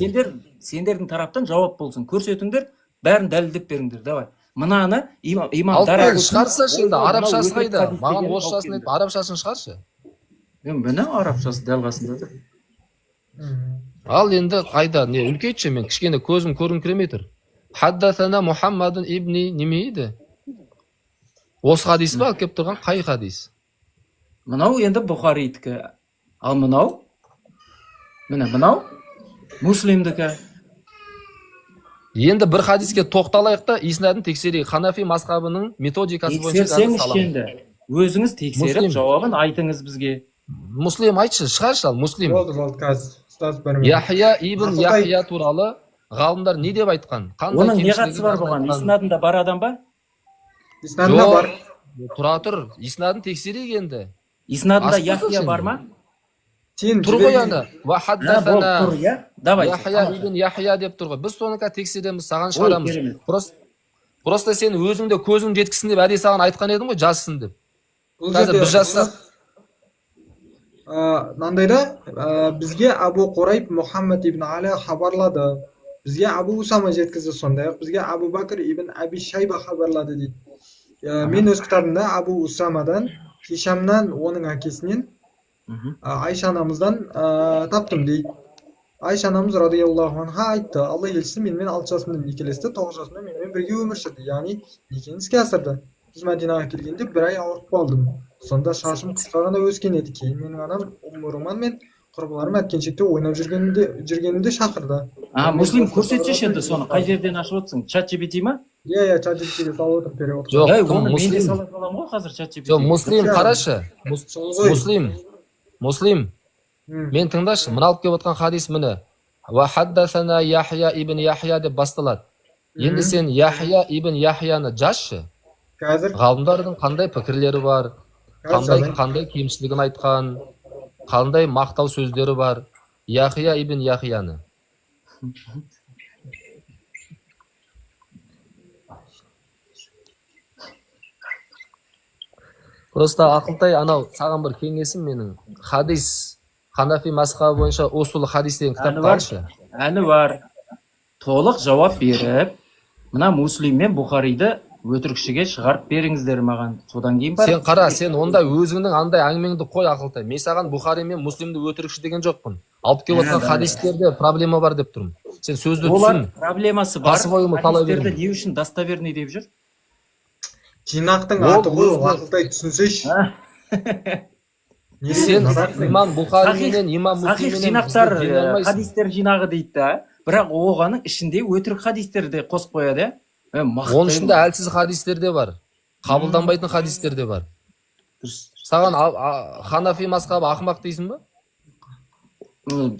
S1: Сендердің тараптан жауап болсын. Көрсетіңдер, бәрін дәлелдеп беріңдер. Давай. Мынаны имам
S3: алып кел,
S1: Дарақутни
S3: шығарса енді арабшасын
S1: өтірік
S3: қайда?
S1: хадис
S3: Маған
S1: дегенін
S3: орысшасын
S1: алып
S3: айтып, арабшасын шығаршы.
S1: Міне арабшасы дәл қасында тұр.
S3: Ал енді қайда? Не үлкейтші, мен кішкене көзім көріңкіремей тұр. Хаддасана Мұхаммадun ибни неме еді? Осы хадис па алып келіп тұрған? Қай хадис?
S1: Мынау енді Бұхаридікі. Ал мынау? Міне мынау Муслимдікі.
S3: Енді бір хадиске тоқталайық та, иснадын тексерейік. Ханафи мазхабының методикасы бойынша
S1: Тексерсеңіз енді. Өзіңіз тексеріп,
S3: Муслим.
S1: жауабын айтыңыз бізге.
S3: Муслим айтшы, шығаршы ал, Муслим.
S2: Болды, қазір ұстаз бір
S3: Яхия ибн Яхия туралы ғалымдар не деп айтқан?
S1: Оның не қатысы бар бұған? Иснадында бар адам ба?
S2: Иснадында бар.
S3: Тұра тұр, иснадын тексерейік енді.
S1: Иснадында
S3: Асты
S1: Яхия
S3: сен.
S1: бар ма?
S2: Сен
S3: Тұр ғой
S2: жіберген-
S3: ана. Ва хаддасана
S1: Тұр, иә? Давай.
S3: Яхия ибн Яхия деп тұр ғой. Біз соны тексереміз, саған шығарамыз.
S1: керемет.
S3: Просто сен өзіңде көзің жеткісін деп әдейі саған айтқан едім ғой, жазсын деп.
S2: Бұл
S3: Қазір
S2: жерде
S3: біз жазсақ,
S2: мынандайда бізге Абу Қурайб Мұхаммад ибн Али хабарлады. Бізге Абу Усама жеткізді, сондай-ақ бізге Абу Бакр ибн Аби Шайба хабарлады дейді. Мен өз кітабымда Абу Усамадан, Хишамнан, оның әкесінен, Айша анамыздан таптым дейді. Айша анамыз радиаллаху анха айтты: Алла елшісі менімен 6 жасымда некелесті, 9 жасымда менімен бірге өмір сүрді, яғни некені іске асырды. Біз Мәдинаға келгенде 1 ай ауырып қалдым. Сонда шашым қысқа ғана өскен еді. Кейін менің анам Руман мен құрбыларым әткеншекте ойнап жүргенімде шақырды.
S1: Муслим, көрсетші енді соны. Қай жерден ашып отырсың? Чат GPT ма?
S2: Иә, чат GPT-ге салып отырып перевод.
S3: жоқ,
S1: Оны мен де
S3: Муслим.
S1: салып аламын ғой қазір чат GPT.
S3: Жоқ, Муслим қарашы. Муслим. Мен тыңдашы, мына алып келіп отқан хадис міне. Ва хаддасана Яхия ибн Яхия деп басталады. Енді сен Яхия ибн Яхияны жазшы.
S2: Қазір
S3: Ғалымдардың қандай пікірлері бар, қандай кемшілігін айтқан, қандай мақтау сөздері бар. Яхия ибн Яхияны. Просто ақылтай анау саған бір кеңесім менің. Хадис, Ханафи мазхабы бойынша усул хадис деген кітапты алшы.
S1: Әні бар. Толық жауап беріп, мына Муслим мен Бұхариді өтірікшіге шығарып беріңіздер маған. Содан кейін бар.
S3: Сен қара, сен онда өзіңнің андай әңгімеңді қой ақылтай. Мен саған Бұхари мен Муслимді өтірікші деген жоқпын. Алып келіп отқан хадистерде проблема бар деп тұрмын. Сен сөзді түсін.
S1: Олар проблемасы бар.
S3: Басып ойымы тала
S1: Хадистерді
S3: берме.
S1: не үшін достоверный деп жүр?
S2: жинақтың аты ғой, ақылтай түсінсейші.
S3: Сен имам Бұхари мен имам
S1: Сахих
S3: Муслиммен
S1: жинақтар,
S3: бізді жеңе алмайсың.
S1: хадистер жинағы дейді да. Бірақ оғаның ішінде өтірік хадистер де қосып қояды.
S3: Оның ішінде әлсіз хадистер де бар. Қабылданбайтын хадистер де бар. Саған Ханафи мазхабы ақымақ дейсің ба?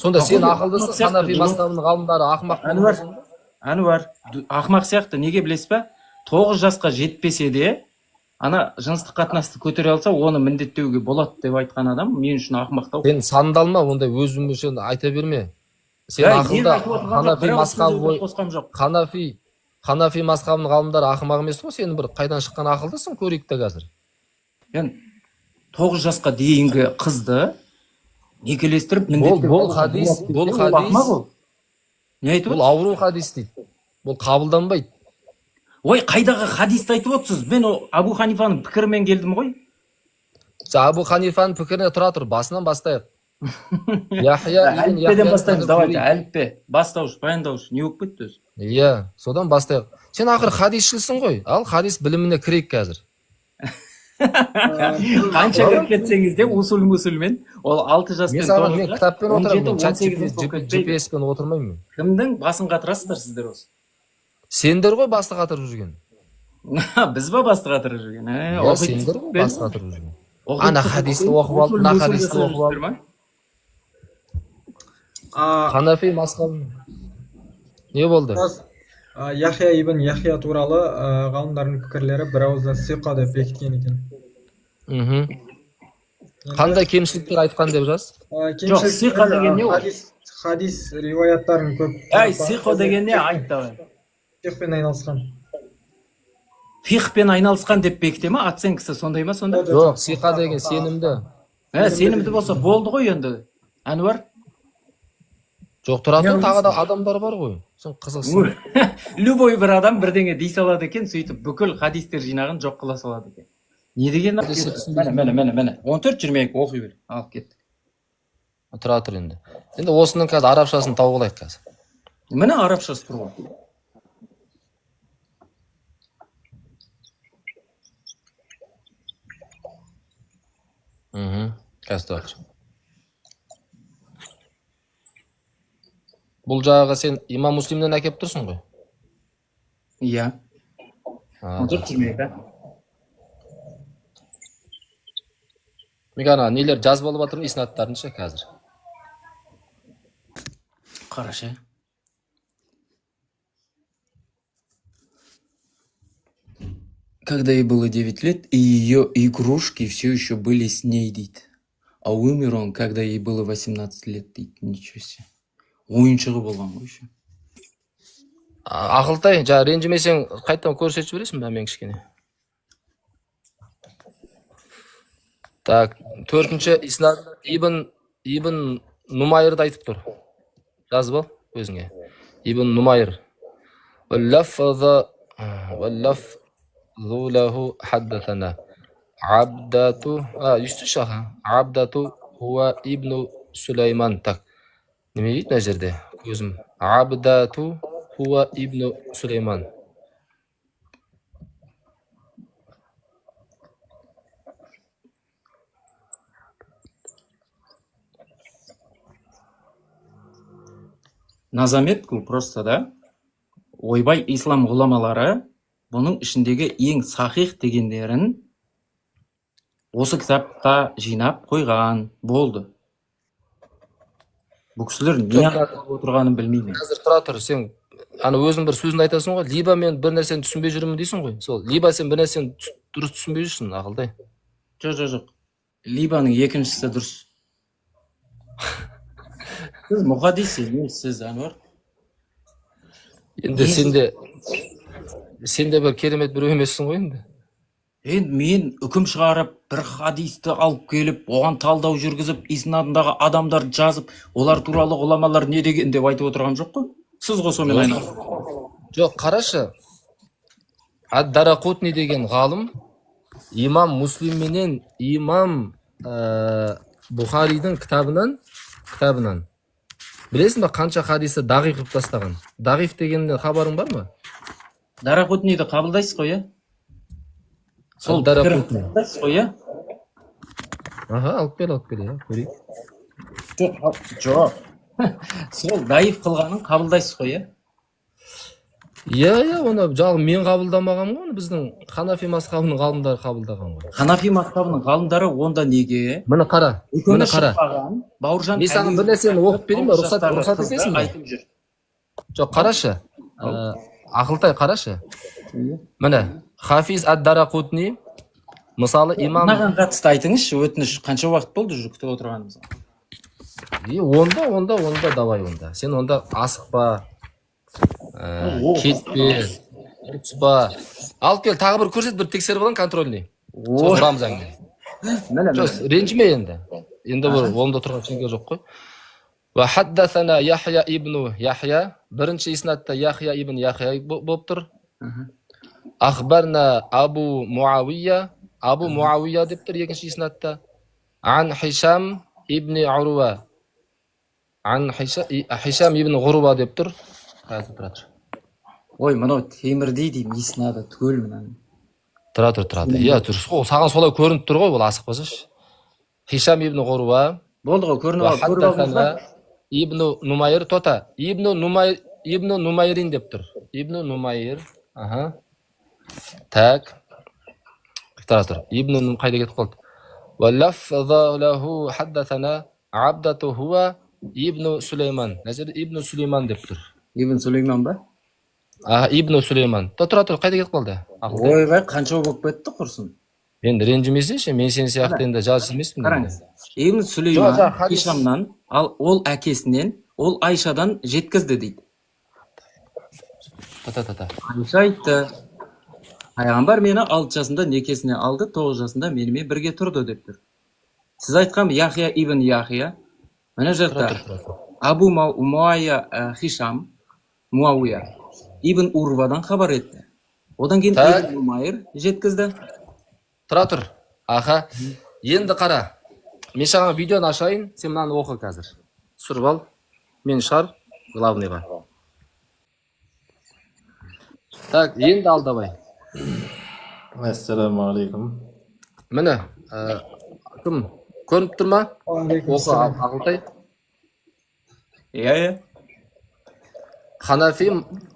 S3: Сонда сен ақылдысың, Ханафи мазхабының ғалымдары ақымақ дейсің ба?
S1: Әнуар, ақымақ сияқты, неге білесіз ба? 9 жасқа жетпесе де, ана жыныстық қатынасты көтере алса, оны міндеттеуге болады деп айтқан адам мен үшін ақымақтау.
S3: Сен сандалма, ондай өзің үшін айта берме. Сен ақылда Ханафи мазхабы бойынша Ханафи мазхабының ғалымдары ақымақ емес қой, сен бір қайдан шыққан ақылдысың, көрейік те қазір.
S1: 9 жасқа дейінгі қызды некелестіріп
S3: Бұл хадис,
S1: не айтып
S3: бұл ауру хадис дейді. Бұл қабылданбайды.
S1: Ой, қайдағы хадисті айтып отырсыз? Мен Абу Ханифаның пікірімен келдім ғой.
S3: Абу Ханифаның пікіріне тұра тұр, басынан бастайық.
S1: Әліппеден бастаймыз, давайте, әліппе, бастауыш, баяндауыш, не болып кетті өзі?
S3: Иә, содан бастайық. Сен ақыр хадисшілсің ғой, ал хадис біліміне кірейік қазір.
S1: Қанша кіріп кетсеңіз де усул-мусулмен, ол 6 жаспен,
S3: мен кітаппен отырамын, GPS-пен отырмаймын.
S1: Кімдің басын қатырасыздар сіздер осы?
S3: Сендер ғой басты қатырып жүрген.
S1: Біз ба басты қатырып жүрген?
S3: Сендер ғой басты қатырып жүрген. Ана хадисті оқып алып, мына хадисті оқып алып. Ханафи мазхабы не болды?
S2: Яхия ибн Яхия туралы ғалымдардың пікірлері бір ауыздан сиқа деп бекіткен екен.
S3: Қандай кемшіліктер айтқан деп жаз?
S1: Жоқ, сиқа деген не ол?
S2: hadis rivoyatlarini ko'p
S1: Ай, сиқо деген не айт давай.
S2: fiqhпен айналысқан.
S1: Фихпен айналысқан деп бекіте ма? Оценкасы сондай ма сонда?
S3: Жоқ, сиқа деген сенімді.
S1: Сенімді болса болды ғой енді. Әнуар?
S3: Жоқ, тұра тұр, тағы да адамдар бар ғой. Сен қызықсың.
S1: Любой бір адам бірдеңе дей салады екен, сөйтіп бүкіл хадистер жинағын жоқ қыла салады екен. Не деген? Міне. 14-22 оқи бер. Алып кеттік.
S3: Тұра тұр енді. Енді осының қазір арабшасын тауып алайық қазір.
S1: Міне арабшасы тұр ғой.
S3: Қазір тұра тұр. Бұл жағаға сен имам Муслимнен әкеп тұрсың ғой?
S1: Иә. 14-22.
S3: Мен ана нелер жазып алып жатырмын, иснаттарын ше қазір.
S1: Қарашы. Когда ей было 9 лет, и ее игрушки все еще были с ней, дейді. А умер он, когда ей было 18 лет, дейді. Ничего себе. Ойыншығы болған ғой еще.
S3: Ақылтай, жаңа ренжімесең қайтадан көрсетіп жібересің бе мен кішкене? Так, төртінші иснат Ибн Нумайрды айтып тұр. Жазып ал өзіңе. Ибн Нумайр. Валлафзу лаху хаддатана. Абдату, ешті шаха. Абдату хуа Ибн Сулейман. Так, неме дейді мына жерде? Көзім. Абдату хуа Ибн Сулейман.
S1: Назамет бұл просто да. Ойбай ислам ғұламалары бұның ішіндегі ең сахих дегендерін осы кітапқа жинап қойған болды. Бұл кісілер не айтып отырғанын білмеймін.
S3: Қазір тұра тұр, сен ана өзің бір сөзін айтасың ғой, либо мен бір нәрсені түсінбей жүрмін дейсің ғой. Сол, либо сен бір нәрсені дұрыс түсінбей жүрсің, Ақылтай.
S1: Жоқ. Либаның екіншісі дұрыс. Сіз мұхаддиссіз, сіз Әнуар.
S3: Енді сенде бір керемет біреу емессің ғой енді.
S1: Енді мен үкім шығарып, бір хадисті алып келіп, оған талдау жүргізіп, иснадындағы адамдар жазып, олар туралы ғұламалар не деген деп айтып отырған жоқ қой? Сіз ғой сонымен айналысып.
S3: Жоқ, қарашы. Ад-Дарақутни деген ғалым имам Муслим менен имам Бухаридің кітабынан білесің бе қанша хадисі дағиф қылып тастаған? Дағиф дегеннен хабарың бар ма?
S1: Дарақутниді қабылдайсыз ғой, иә? Сол
S3: Дарақутни.
S1: қабылдайсыз ғой, иә?
S3: Алып кел, иә, көрейік.
S1: Жоқ. Сол даиф қылғанын қабылдайсыз ғой, иә?
S3: Иә, оны жалғыз мен қабылдамағам ғой, біздің Ханафи мазхабының ғалымдары қабылдаған ғой.
S1: Ханафи мазхабының ғалымдары онда неге?
S3: Мені қара.
S1: Бауыржан
S3: мен саған бір нәрсені оқып берейін бе? Рұқсат етесің бе? Жоқ, қарашы. Ақылтай, қарашы. Міне, Хафиз ад-Дарақутни, мысалы имам...
S1: Мынаған қатысты айтыңызшы, өтініш қанша уақыт болды күтіп отырғанымыз?
S3: Онда давай онда. Сен онда асықпа, кетпе, ұтыспа. Алып кел, тағы бір көрсет, бір тексеріп алың контрольный. Сол тұрамыз әңгіме. Жоқ, ренжіме енді. Енді бір онда тұрған шеңге жоқ қой. Ва хаддасана Яхя ибн Яхя. Бірінші иснатта Яхя ибн Яхя болып тұр. Ахбарна Абу Муавия. Абу Муавия деп тұр екінші иснатта. Ан Хишам ибн Уруа. Ан Хишам ибн Ғуруба деп тұр.
S1: Ой, мынау темірдей деймін, иснады түгел мынаны.
S3: Тұра тұр. Иә, тұр. Саған солай көрініп тұр ғой, бұл асықпасашы. Хишам ибн Ғуруба.
S1: Болды ғой, көрініп алдыңыз.
S3: Ибн Нумайр, тота. Ибн Нумайрин деп тұр. Ибн Нумайр. Так. Тұра тұр. Ибн қайда кетіп қалды? Валлафзу лаху хаддасана Абдату хуа Ибн Сулейман. Нәзір Ибн Сулейман деп тұр.
S1: Ибн Сулейман ба?
S3: Ибн Сулейман. Тұра тұр, қайда кетіп қалды?
S1: Ойбай, қанша болып кетті құрсын.
S3: Енді ренжімесінші, мен сен сияқты енді жас емеспін.
S1: Қараңыз, Ибн Сулейман Хишамнан, ал ол әкесінен, ол Айшадан жеткізді дейді.
S3: Та-та-та-та.
S1: Айша айтты, пайғамбар мені 6 жасында некесіне алды, 9 жасында менімен бірге тұрды деп тұр. Сіз айтқан Яхия ибн Яхия, мына жақта Абу Муайя Хишам, Муауия ибн Урвадан хабар етті. Одан кейін Ибн Умайр жеткізді.
S3: Тұра тұр. Аха. Енді қара. Мен саған видеоны ашайын, сен мынаны оқы қазір. Түсіріп ал. Мен шығар главныйға. Так, енді ал давай.
S4: Ассаламу алейкум.
S3: Міне, кім? Көрініп тұр ма? Оқы Ағылтай.
S1: Иә.
S3: Ханафи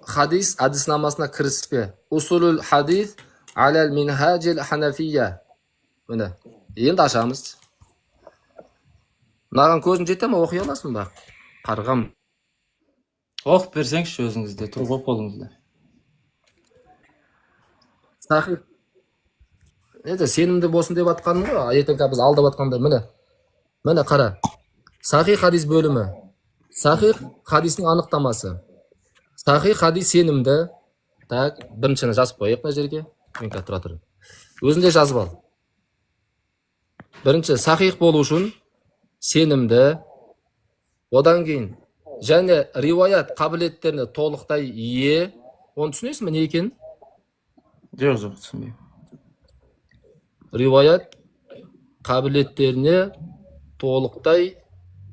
S3: хадис әдіснамасына кіріспе. Усулул хадис алал минхаджил ханафия. Міне, енді ашамыз. Мынаған көзің жете ме, оқи аласың ба? Қарғам.
S1: Оқып берсеңізші өзіңізде, тұрғы қолыңызда.
S3: Сахих. Сенімді болсын деп атқаным ғой. Ертең біз алдап атқанда міне қара. Сахих хадис бөлімі. Сахих хадистің анықтамасы. Сахих хадис сенімді. Так, біріншіні жазып қойық мына жерге. Мен қазір тұра тұрмын. Өзінде жазып ал. Бірінші сахих болу үшін сенімді. Одан кейін және риуаят қабілеттеріне толықтай ие. Оны түсінесің бе не екен?
S1: Жоқ, түсінбеймін.
S3: Риуаят қабілеттеріне толықтай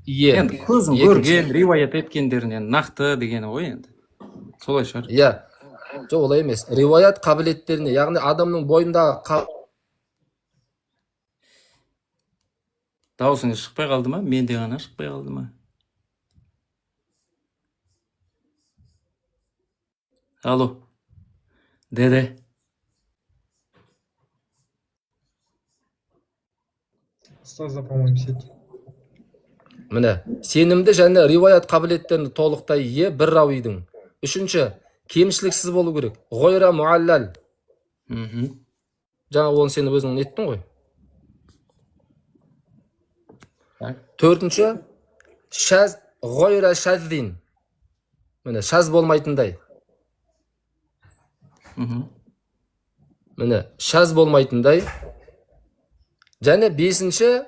S3: ие.
S1: Енді көзім көрген, риуаят еткендерінен нақты дегені ғой енді. Солай шығар.
S3: Иә. Жоқ, олай емес. Риуаят қабілеттеріне, яғни адамның бойындағы
S1: Дауысыңыз шықпай қалды ма? Менде ғана шықпай қалды ма? Алло. Деде.
S2: Ұстазда, по-моему, сеть.
S3: Міне, сенімді және риуаят қабілеттеріне толықтай ие бір рауидің. Үшінші, кемшіліксіз болу керек. Ғойра муаллал. Жаңа оны сені өзің неттің ғой. Төртінші, ғойра шәздин. Міне, шәз болмайтындай. Міне, шәз болмайтындай. Және бесінші,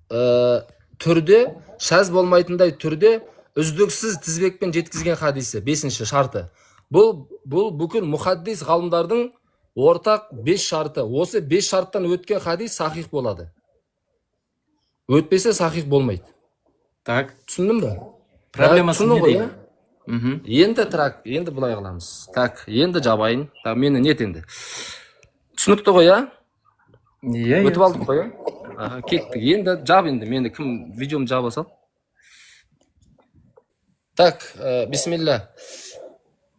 S3: түрде, шәз болмайтындай түрде үздіксіз тізбекпен жеткізген хадисі. Бесінші шарты. Бұл бүкіл мұхаддис ғалымдардың ортақ 5 шарты. Осы 5 шарттан өткен хадис сахих болады. Өтпесе сахих болмайды.
S1: Так.
S3: Түсіндің бе?
S1: Проблемасы не дейді?
S3: Енді бұлай қыламыз. Так, енді жабайын. Так, мені нет енді. Түсінікті ғой, а?
S1: Иә.
S3: Өтіп алдық қой, а? Кеттік. Енді жап енді. Мені кім видеомды жаба сал? Так, бисмилля.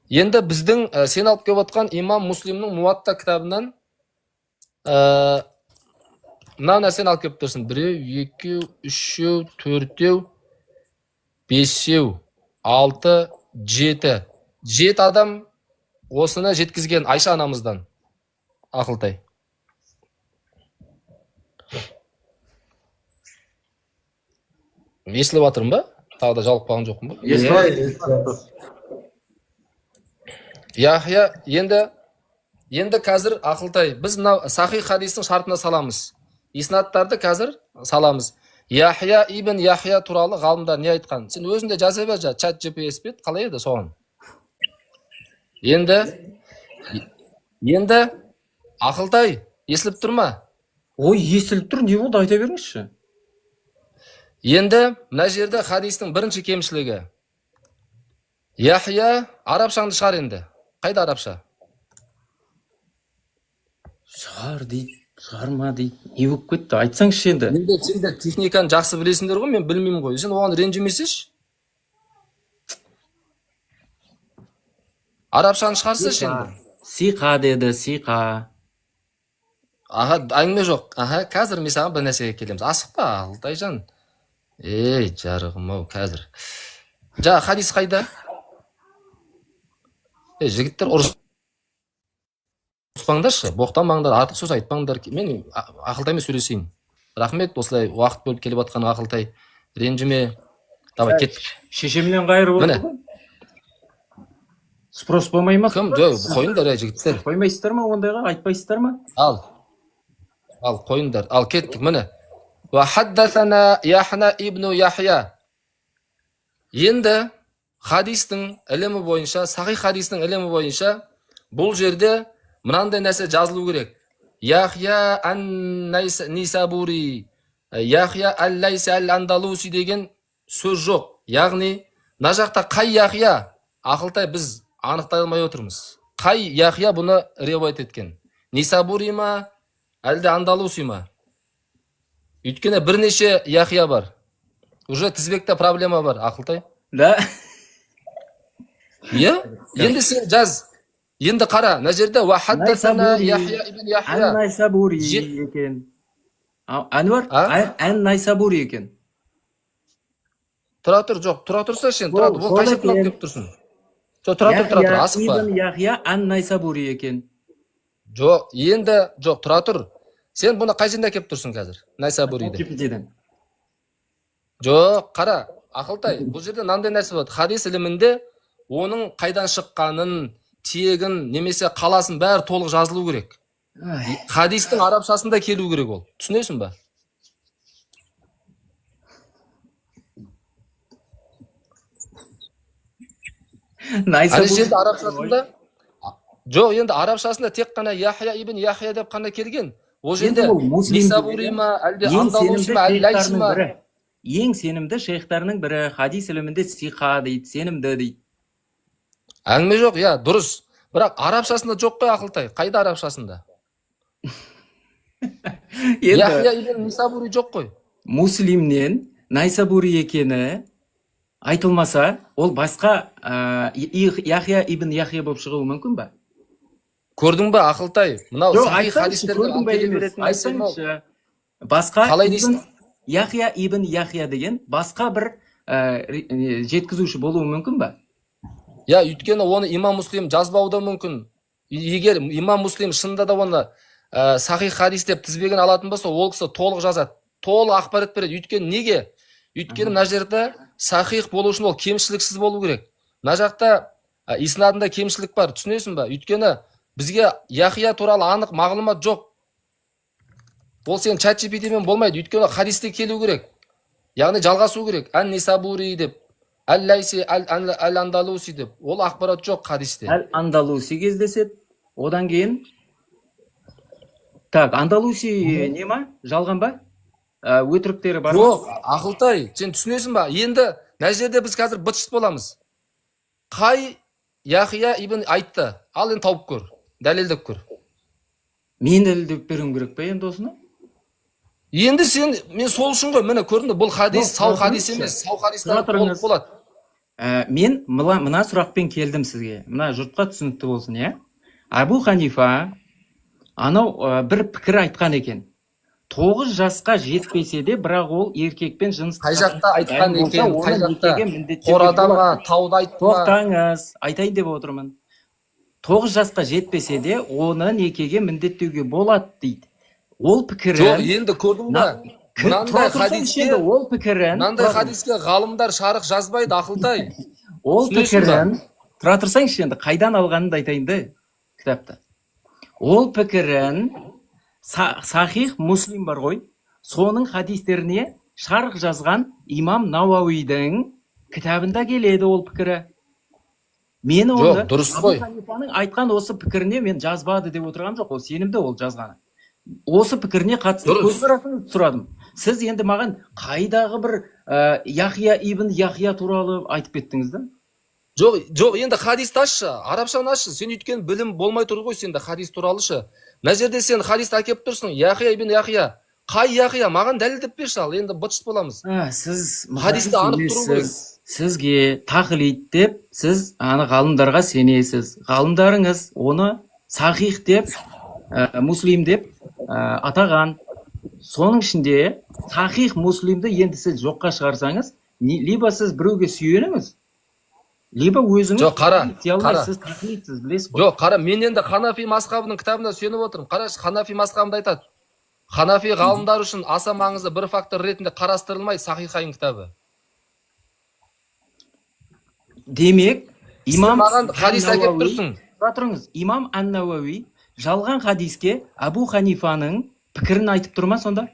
S3: Енді біздің сен алып келіп отқан имам Муслимнің Муатта кітабынан мына нәрсені алып келіп тұрсың. 1, 2, 3, 4, 5, 6, 7. 7 адам осыны жеткізген Айша анамыздан. Ақылтай. Естіліп атырым ба? Тағы да жалып қалған жоқпын ба? Яхия, енді қазір Ақылтай, біз мынау сахих хадистің шартына саламыз. Иснаттарды қазір саламыз. Яхия ибн Яхия туралы ғалымдар не айтқан? Сен өзінде жаза бер, чат GPS бет, қалай еді соған? Енді Ақылтай, естіліп тұр ма?
S1: Ой, естіліп тұр, не болды, айта беріңізші.
S3: Енді мына жерде хадистің бірінші кемшілігі. Яхия арабшаңды шығар енді. Қайда арабша?
S1: Шығар дейді, шығарма дейді. Не болып кетті? Айтсаңызшы енді.
S3: Енді сендер техниканы жақсы білесіңдер ғой, мен білмеймін ғой. Сен оған ренжімесеш? Арабшаны шығарсайшы енді.
S1: Сиқа деді, сиқа.
S3: Аға, әңгіме жоқ. Аха, қазір мен саған бір нәрсеге келеміз. Асықпа, Алтайжан. Ей, жарығым-ау, қазір. Жа, хадис қайда? Жігіттер ұрыспаңдаршы, боқтанбаңдар, артық сөз айтпаңдар. Мен Ақылтаймен сөйлесейін. Рахмет, осылай уақыт бөліп келіп атқан Ақылтай. Ренжіме. Давай кеттік.
S1: Шешемнен қайырып
S3: Міне.
S1: отыр ғой. Спрос болмай ма?
S3: Кім? Жоқ, қойыңдар жігіттер.
S1: Қоймайсыздар ма ондайға? Айтпайсыздар ма?
S3: Ал қойыңдар. Ал кеттік міне. Ва хаддасана Яхна ибн Яхя. Енді хадистің ілімі бойынша, сахих хадистің ілімі бойынша бұл жерде мынандай нәрсе жазылу керек. Яхя ан-Нисабури, Яхя ал-Лайси ал-Андалуси деген сөз жоқ. Яғни, мына жақта қай Яхя? Ақылтай біз анықтай алмай отырмыз. Қай Яхя бұны риуаят еткен? Нисабури ма, әлде Андалуси ма? Өйткені бірнеше Яхя бар. Уже тізбекте проблема бар, Ақылтай.
S1: Да.
S3: Иә? Енді сен жаз. Енді қара, мына жерде ва хаддасана Яхя ибн Яхя.
S1: Ан-Найсабури екен. Әнуар? Ан-Найсабури екен.
S3: Тұра тұр, жоқ, тұра тұрса сен, тұра тұр. Бұл қайша тұрап кеп тұрсың? Жоқ, тұра тұр, асықпа.
S1: Ибн Яхя Ан-Найсабури екен.
S3: Жоқ, енді, жоқ, тұра тұр. Сен бұны қай жерде кеп тұрсың қазір? Найсабуриде.
S1: Кепеден.
S3: Жоқ, қара, Ақылтай, бұл жерде мынандай нәрсе болады. Хадис ілімінде оның қайдан шыққанын, тегін, немесе қаласын бәрі толық жазылу керек. Хадистің арабшасында келу керек ол. Түсінесің ба? Ана жерде арабшасында жоқ, енді арабшасында тек қана Яхя ибн Яхя деп қана келген. Ол жерде Нисабури ма, әлде Андалуси ма, Ал-Лайси ма?
S1: Ең сенімді шейхтарының бірі, хадис ілімінде сиқа дейді, сенімді дейді.
S3: Әңгіме жоқ, иә, дұрыс. Бірақ арабшасында жоқ қой, Ақылтай. Қайда арабшасында? Яхя ибн Нисабури жоқ қой.
S1: Муслимнен Найсабури екені айтылмаса, ол басқа Яхя ибн Яхя болып шығуы мүмкін ба?
S3: Көрдің ба, Ақылтай? Мынау сахих хадистерді алып келе беретін
S1: айтсаңызшы. Басқа
S3: қалай дейсің?
S1: Яхя ибн Яхя деген басқа бір жеткізуші болуы мүмкін ба?
S3: Я, өйткені оны имам Муслим жазбауы да мүмкін. Егер имам Муслим шынында да оны сахих хадис деп тізбегін алатын болса, ол кісі толық жазады, толық ақпарат береді. Өйткені неге? Өйткені мына жерде сахих болу үшін ол кемшіліксіз болу керек. Мына жақта иснадында кемшілік бар, түсінесің ба? Өйткені бізге Яхия туралы анық мағлұмат жоқ. Ол сен ChatGPT-мен болмайды. Өйткені хадисте келу керек. Яғни жалғасу керек. Ан-Нисабури деп, Ал-Лайси ал-Андалуси деп. Ол ақпарат жоқ хадисте.
S1: Ал-Андалуси кездеседі. Одан кейін так, Андалуси не ма? Жалған ба? Өтіріктері бар ма?
S3: Жоқ, Ақылтай, сен түсінесің ба? Енді мына жерде біз қазір быт-шыт боламыз. Қай Яхия ибн айтты? Ал енді тауып көр, дәлелдеп көр.
S1: Мен дәлелдеп беруім керек пе енді осыны?
S3: Енді сен, мен сол үшін ғой, міне көрдің бе, бұл хадис сау хадис емес, сау хадистер толық болады.
S1: Мен мына сұрақпен келдім сізге. Мына жұртқа түсінікті болсын, иә? Абу Ханифа анау бір пікір айтқан екен. 9 жасқа жетпесе де, бірақ ол еркекпен жыныс
S3: қай жақта айтқан екен, қай жақта? Қорада ма, тауда айтты ма?
S1: Тоқтаңыз, айтайын деп отырмын. 9 жасқа жетпесе де, оны некеге міндеттеуге болады дейді. Ол пікірін...
S3: Жоқ, енді көрдің ба? Мынандай хадиске ғалымдар шарық жазбайды, Ақылтай.
S1: Ол пікірін... Тұра тұрсаңшы енді, қайдан алғанын айтайын да, кітапта. Ол пікірін сахих Муслим бар ғой, соның хадистеріне шарық жазған имам Науауидің кітабында келеді ол пікірі. Мен оны Абу Ханифаның айтқан осы пікіріне мен жазбады деп отырған жоқ, ол сенімді ол жазғаны. Осы пікіріне қатысты көзқарасыңызды сұрадым. Сіз енді маған қайдағы бір Яхия ибн Яхия туралы айтып кеттіңіз да?
S3: Жоқ, енді хадисті ашшы, арабшаны ашшы. Сен өйткен білім болмай тұр ғой сенде хадис туралышы. Мына жерде сен хадисті әкеп тұрсың, Яхия ибн Яхия. Қай Яхия? Маған дәлелдеп берші ал, енді быт-шыт боламыз.
S1: Сіз
S3: хадисті анық тұру керек.
S1: Сізге тақлид деп, сіз ғалымдарға сенесіз. Ғалымдарыңыз оны сахих деп, Муслим деп атаған. Соның ішінде сахих Муслимді енді сіз жоққа шығарсаңыз, либо сіз біреуге сүйеніңіз, либо өзіңіз тақлидсіз, білесіз ғой.
S3: Жоқ, қара, мен енді Ханафи мазхабының кітабына сүйеніп отырмын. Қарашы, Ханафи мазхабында айтады. Ханафи ғалымдар үшін аса маңызды бір фактор ретінде қарастырылмайды сахихайн кітабы.
S1: Демек, имам
S3: маған хадис әкеп
S1: Ан-Науауи-
S3: тұрсың.
S1: Тұра тұрыңыз, имам Ан-Науауи жалған хадиске Абу Ханифаның пікірін айтып тұр ма сонда?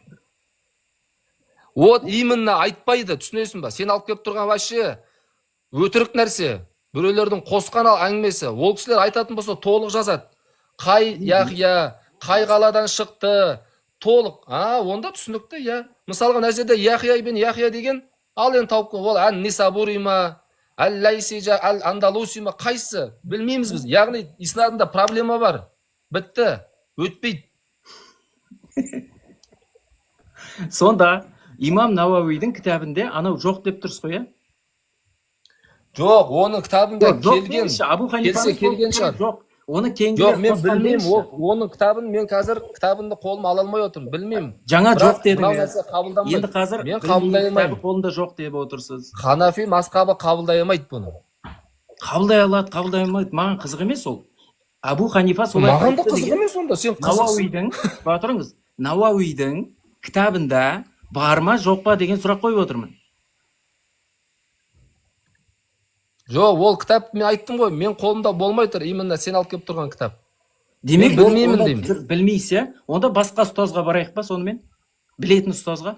S3: Вот именно айтпайды, түсінесің ба? Сен алып келіп тұрған вообще өтірік нәрсе. Біреулердің қосқан әңгімесі. Ол кісілер айтатын болса толық жазады. Қай Яхия, қай қаладан шықты, толық. Онда түсінікті, иә. Мысалға мына жерде Яхия ибн Яхия деген, ал енді тауып ол Ан-Нисабури ма, Ал-Лайсижа, Ал-Андалуси ма, қайсы? Білмейміз біз. Яғни иснадында проблема бар. Бітті, өтпейді.
S1: Сонда имам Науауидің кітабында анау жоқ деп тұрсыз ғой, иә?
S3: Жоқ, оның кітабында келген.
S1: демекші, Абу
S3: келсе
S1: Ханифаның
S3: келген шығар.
S1: жоқ. Оны
S3: Жоқ,
S1: кейінгілер
S3: мен
S1: қосқан
S3: білмеймін.
S1: демекші.
S3: Оның кітабын мен қазір кітабымды қолыма ала алмай отырмын. Білмеймін.
S1: Жаңа
S3: Бірақ
S1: жоқ
S3: мынау
S1: дедіңіз.
S3: нәрсе қабылданбайды.
S1: Енді қазір
S3: мен қабылдай алмаймын.
S1: кітабы қолында жоқ деп отырсыз.
S3: Ханафи мазхабы қабылдай алмайды бұны.
S1: Қабылдай алады, қабылдай алмайды. Маған қызық емес ол. Абу Ханифа солай
S3: Маған да
S1: айтты
S3: қызық
S1: деген.
S3: емес онда. Сен қызықсың.
S1: Науауидің, тұра тұрыңыз, Науауидің кітабында бар ма жоқ па деген сұрақ қойып отырмын.
S3: Жоқ, ол кітап мен айттым ғой. Мен қолымда болмай тұр. Именно сен алып келіп тұрған кітап.
S1: Демек,
S3: Мен білмеймін
S1: онда
S3: деймін.
S1: білмейсіз, онда басқа ұстазға барайық па сонымен? Білетін ұстазға?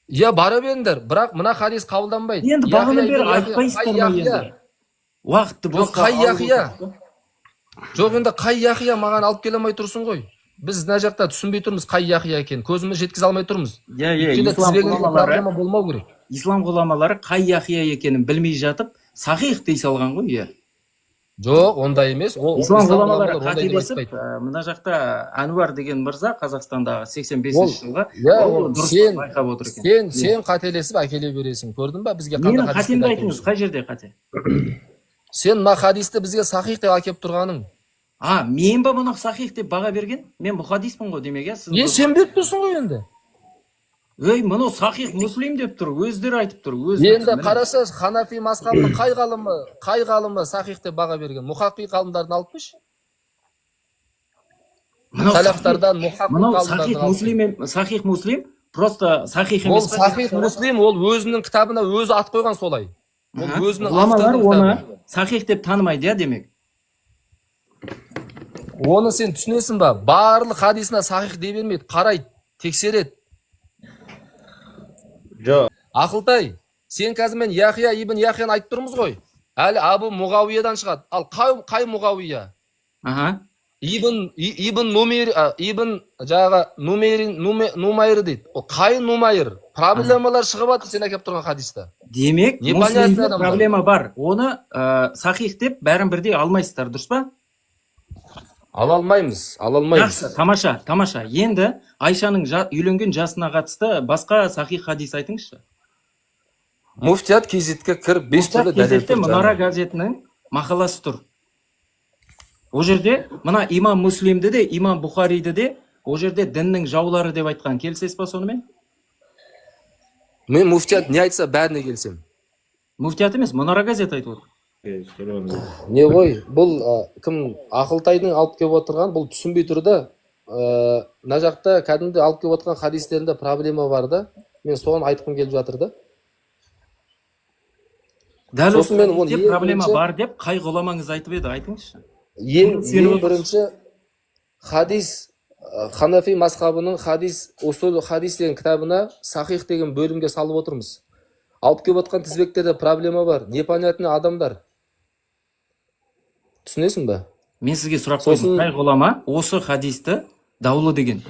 S3: Иә, бара беріңдер. Бірақ мына хадис қабылданбайды.
S1: Енді
S3: Яхия
S1: бағана
S3: ибн
S1: бері
S3: Яхия,
S1: айтпайсыздар
S3: қай
S1: ма
S3: Яхия?
S1: енді? Уақытты
S3: Жоқ,
S1: босқа
S3: қай
S1: алып
S3: Яхия?
S1: отырсыз ба?
S3: Жоқ, енді қай Яхия маған алып келе алмай тұрсың ғой. Біз мына жақта түсінбей тұрмыз қай Яхия екенін. Көзіміз жеткізе алмай тұрмыз.
S1: Иә,
S3: Ислам проблема болмау керек.
S1: ислам ғұламалары қай Яхия екенін білмей жатып, сахих дей салған ғой, иә.
S3: Жоқ, ондай емес. Ол
S1: Ислам
S3: ғұламалар
S1: ғұламалары
S3: ондай деп
S1: қателесіп,
S3: айтпайды.
S1: мына жақта Әнуар деген мырза Қазақстандағы
S3: Ол-
S1: 85 жылғы
S3: иә,
S1: ол
S3: ол
S1: дұрыс
S3: сен-
S1: байқап отыр екен.
S3: Сен қателесіп әкеле бересің. Көрдің ба? Бізге
S1: Менің
S3: қандай хадисті
S1: қатемді
S3: айтып
S1: айтыңыз, қай жерде қате?
S3: Сен мына хадисті бізге сахих деп әкеліп тұрғаның.
S1: Мен ба мұны сахих деп баға берген? Мен мұхадиспін ғой демек, иә?
S3: Сен беріп тұрсың ғой енді.
S1: Өй, мұны сахих муслим деп тұр, өздері айтып тұр.
S3: Енді қараса, Ханафи мазхабының қай ғалымы сахих деп баға берген? Мұхаққи ғалымдарын алып қойшы. Салафтардан мұхаққи
S1: Мынау сахих
S3: ғалымдарын алып.
S1: муслим, сахих муслим просто сахих
S3: Ол
S1: емес.
S3: сахих муслим, ол өзінің кітабына өзі ат қойған солай. Ол өзінің
S1: ғұламалар
S3: авторының
S1: оны
S3: кітабы.
S1: сахих деп танымайды, иә демек.
S3: Оны сен түсінесің ба? Барлық хадисына сахих дей бермейді, қарайды, тексереді.
S4: Жоқ.
S3: Ақылтай, сен қазір мен Яхия ибн Яхияны айтып тұрмыз ғой. Әлі Абу Муғауиядан шығады. Ал қай Муғауия? Ибн Нумейр, ибн жаңағы Нумайр дейді. Ол қай Нумайр? Проблемалар шығып жатыр сен әкеліп тұрған хадиста.
S1: Демек,
S3: Непонятно
S1: муслимде
S3: адамдар.
S1: проблема бар. Оны сахих деп бәрін бірдей алмайсыздар, дұрыс па?
S3: Ала алмаймыз.
S1: Жақсы, тамаша. Енді Айшаның үйленген жасына қатысты басқа сахих хадис айтыңызшы.
S3: Муфтият кезетке кіріп 5 түрлі дәлел
S1: Кезекте Мұнара газетінің мақаласы тұр. О жерде мына имам Муслимді де, имам Бұхариді де, о жерде діннің жаулары деп айтқан. Келісесіз ба сонымен?
S3: Мен муфтият не айтса бәріне келсем.
S1: Муфтият емес, Мұнара газет айтып отыр.
S3: Не ғой, бұл кім Ақылтайдың алып келіп отырған, бұл түсінбей тұр да. Мына жақта кәдімгі алып келіп отырған хадистерінде проблема бар да. Мен соған айтқым келіп жатыр да.
S1: Дәл осы
S3: мен
S1: хадисте проблема бар деп қай ғұламаңыз айтып еді, айтыңызшы.
S3: Ең бірінші хадис, Ханафи мазхабының усул хадис деген кітабына сахих деген бөлімге салып отырмыз. Алып келіп отқан тізбектерде проблема бар. Непонятный адамдар. Түсінесің ба?
S1: Мен сізге сұрақ қойдым. Қай ғұлама осы хадисті даулы деген?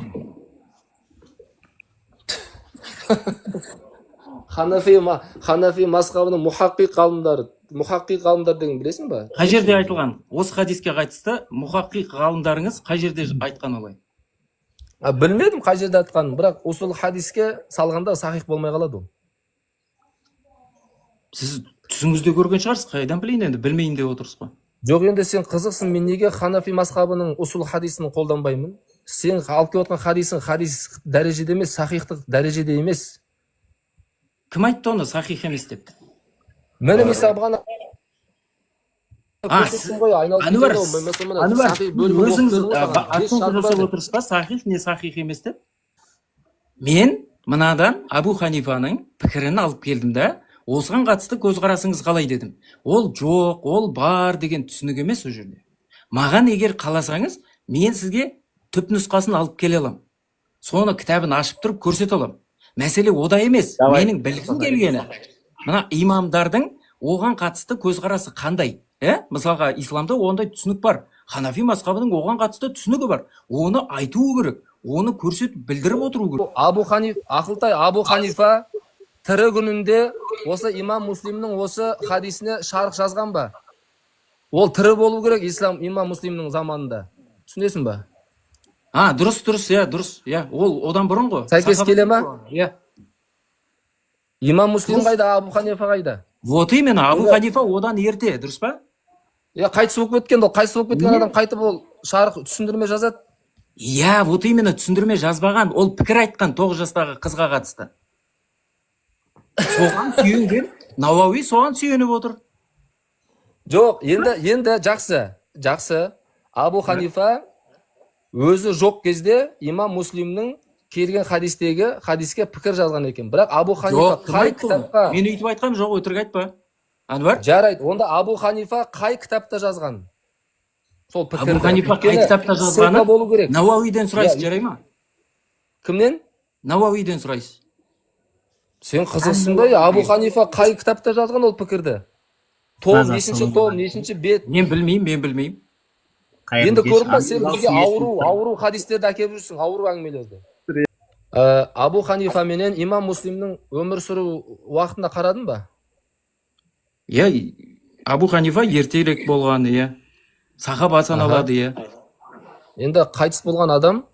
S3: Ханафи мазхабының мұхаққи ғалымдар деген білесің ба?
S1: Қай жерде айтылған? Осы хадиске қатысты мұхаққи ғалымдарыңыз қай жерде айтқан олай?
S3: Білмедім қай жерде айтқанын, бірақ усул хадиске салғанда сахих болмай қалады ол.
S1: Сіз түсіңізде көрген шығарсыз, қайдан білейін енді, білмейін деп отырсыз ғой.
S3: Жоқ, енді сен қызықсың, мен неге Ханафи мазхабының усул хадисін қолданбаймын? Сен алып келіп отқан хадисің хадис дәрежеде емес, сахихтық дәрежеде емес.
S1: Кім айтты оны сахих емес деп?
S3: Мені мисабғана
S1: Әнуар, өзіңіз оценка жасап отырсыз ба, сахих не сахих емес деп? Мен мынадан Абу Ханифаның пікірін алып келдім да, осыған қатысты көзқарасыңыз қалай дедім. Ол жоқ, ол бар деген түсінік емес ол жерде. Маған егер қаласаңыз, мен сізге түп нұсқасын алып келе алам. Соны кітабын ашып тұрып көрсете алам. Мәселе ода емес. Менің білгім келгені, мына имамдардың оған қатысты көзқарасы қандай? Мысалға, исламда ондай түсінік бар. Ханафи мазхабының оған қатысты түсінігі бар. Оны айту керек, оны көрсетіп білдіріп отыру керек.
S3: Ақылтай Абу Ханифа тірі күнінде осы имам Муслимнің осы хадисіне шарх жазған ба? Ол тірі болу керек имам Муслимнің заманында. Түсінесің ба?
S1: Дұрыс, дұрыс. Ол одан бұрын ғой.
S3: Сәйкес келе ма? Имам Муслим қайда, Абу Ханифа қайда?
S1: Вот именно, Абу Ханифа одан ерте, дұрыс па?
S3: Қайтыс болып кеткен, қайтыс болып кеткен адам қайтып ол шарх түсіндірме жазады?
S1: Вот именно түсіндірме жазбаған, ол пікір айтқан 9 жастағы қызға қатысты. Соған сүйенген, Науауи соған сүйеніп отыр.
S3: Жоқ, енді жақсы. Абу Ханифа өзі жоқ кезде имам Муслимнің келген хадиске пікір жазған екен. Бірақ Абу Ханифа қай кітапқа...
S1: Мен өйтіп айтқан жоқ, өтірік айтпа. Анвар?
S3: Жарайды, онда Абу Ханифа қай кітапта жазған? Сол пікірді.
S1: Абу Ханифа қай кітапта жазғаны? Науауиден сұрайсыз, жарай ма?
S3: Кімнен?
S1: Науауиден сұрайсыз.
S3: Сен қызықсың ба? Абу Ханифа қай кітапта жазған ол пікірді? Нешінші том, нешінші бет?
S1: Мен білмеймін.
S3: Енді көрдің ба, сен бізге ауру хадистерді әкеліп жүрсің, ауру әңгімелерді. Абу Ханифа менен имам Муслимнің өмір сүру уақытында қарадың ба?
S1: Абу Ханифа ертерек болған, сахаба саналады,
S3: Енді қайтыс болған адам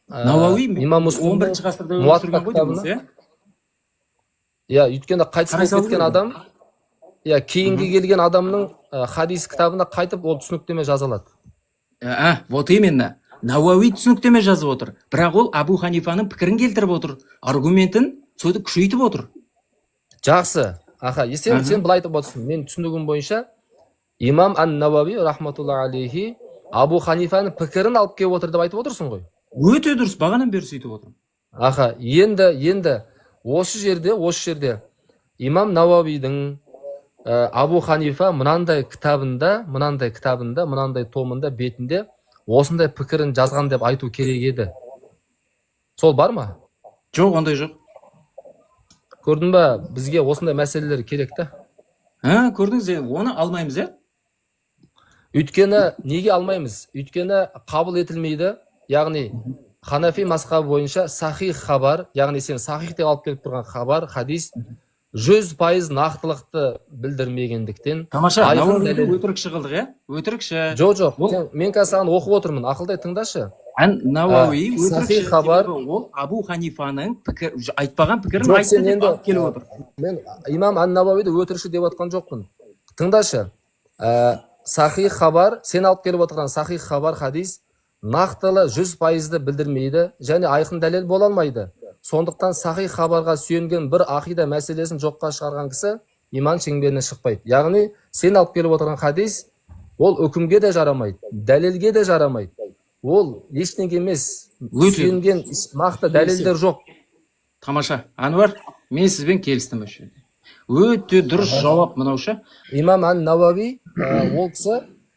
S1: Науауи
S3: имам Муслим
S1: 11-ші ғасырда өмір сүрген ғой дейміз,
S3: өйткені қайтыс болып кеткен адам, кейінгі келген адамның хадис кітабына қайтып ол түсініктеме жазылады.
S1: Вот именно. Науауи түсініктеме жазып отыр. Бірақ ол Абу Ханифаның пікірін келтіріп отыр. Аргументін сөйді күшейтіп отыр.
S3: Жақсы. Сен былай айтып отырсың. Мен түсінігім бойынша имам ан-Науауи рахматулла алейхи Абу Ханифаның пікірін алып келіп отыр деп айтып отырсың ғой.
S1: Өте дұрыс, бағанан бері сөйтіп отырмын.
S3: Енді осы жерде имам Науауидің Абу Ханифа мынандай кітабында, мынандай томында, бетінде осындай пікірін жазған деп айту керек еді. Сол бар ма?
S1: Жоқ, ондай жоқ.
S3: Көрдің ба, бізге осындай мәселелер керек та?
S1: Көрдіңіз, оны алмаймыз,
S3: Өйткені, неге алмаймыз? Өйткені қабыл етілмейді, яғни Ханафи мазхабы бойынша сахих хабар, яғни сен сахих деп алып келіп тұрған хабар, хадис 100% нақтылықты білдірмегендіктен.
S1: Тамаша, Науауиді өтірікші қылдық, Өтірікші.
S3: Жоқ, мен қазір саған оқып отырмын, ақылдай тыңдашы.
S1: Науауи өтірікші хабар, ол Абу Ханифаның айтпаған пікірін айтты деп алып келіп отыр.
S3: Мен имам ан-Науауиді өтірікші деп отқан жоқпын. Тыңдашы, сахих хабар, сен алып келіп отырған сахих хабар хадис нақтылы 100%-ді білдірмейді және айқын дәлел бола алмайды. Сондықтан сахих хабарға сүйенген бір ақида мәселесін жоққа шығарған кісі иман шеңберінен шықпайды. Яғни сен алып келіп отырған хадис ол үкімге де жарамайды, дәлелге де жарамайды. Ол ештеңе емес, сүйенген нақты дәлелдер жоқ.
S1: Тамаша, Анвар, мен сізбен келістім осы жерде. Өте дұрыс жауап мынаушы.
S3: Имам ан-Науауи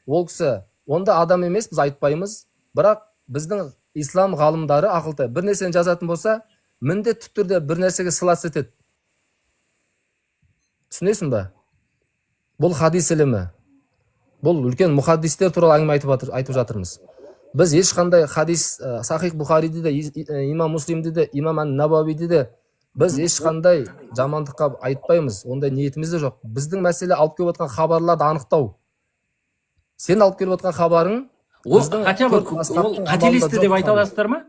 S3: ол кісі онда адам емес, біз айтпаймыз. Бірақ біздің ислам ғалымдары ақылтай бір нәрсені жазатын болса, міндетті түрде бір нәрсеге сылас етеді. Түсінесің ба? Бұл хадис ілімі. Бұл үлкен мұхаддистер туралы әңгіме айтып жатырмыз. Біз ешқандай хадис Сахих Бухариде де, имам Муслимде де, имам ан-Науауиде де біз ешқандай жамандыққа айтпаймыз. Ондай ниетіміз де жоқ. Біздің мәселе алып келіп отқан хабарларды анықтау. Сен алып келіп отқан хабарың
S1: ол қателесті деп айта аласыздар ма?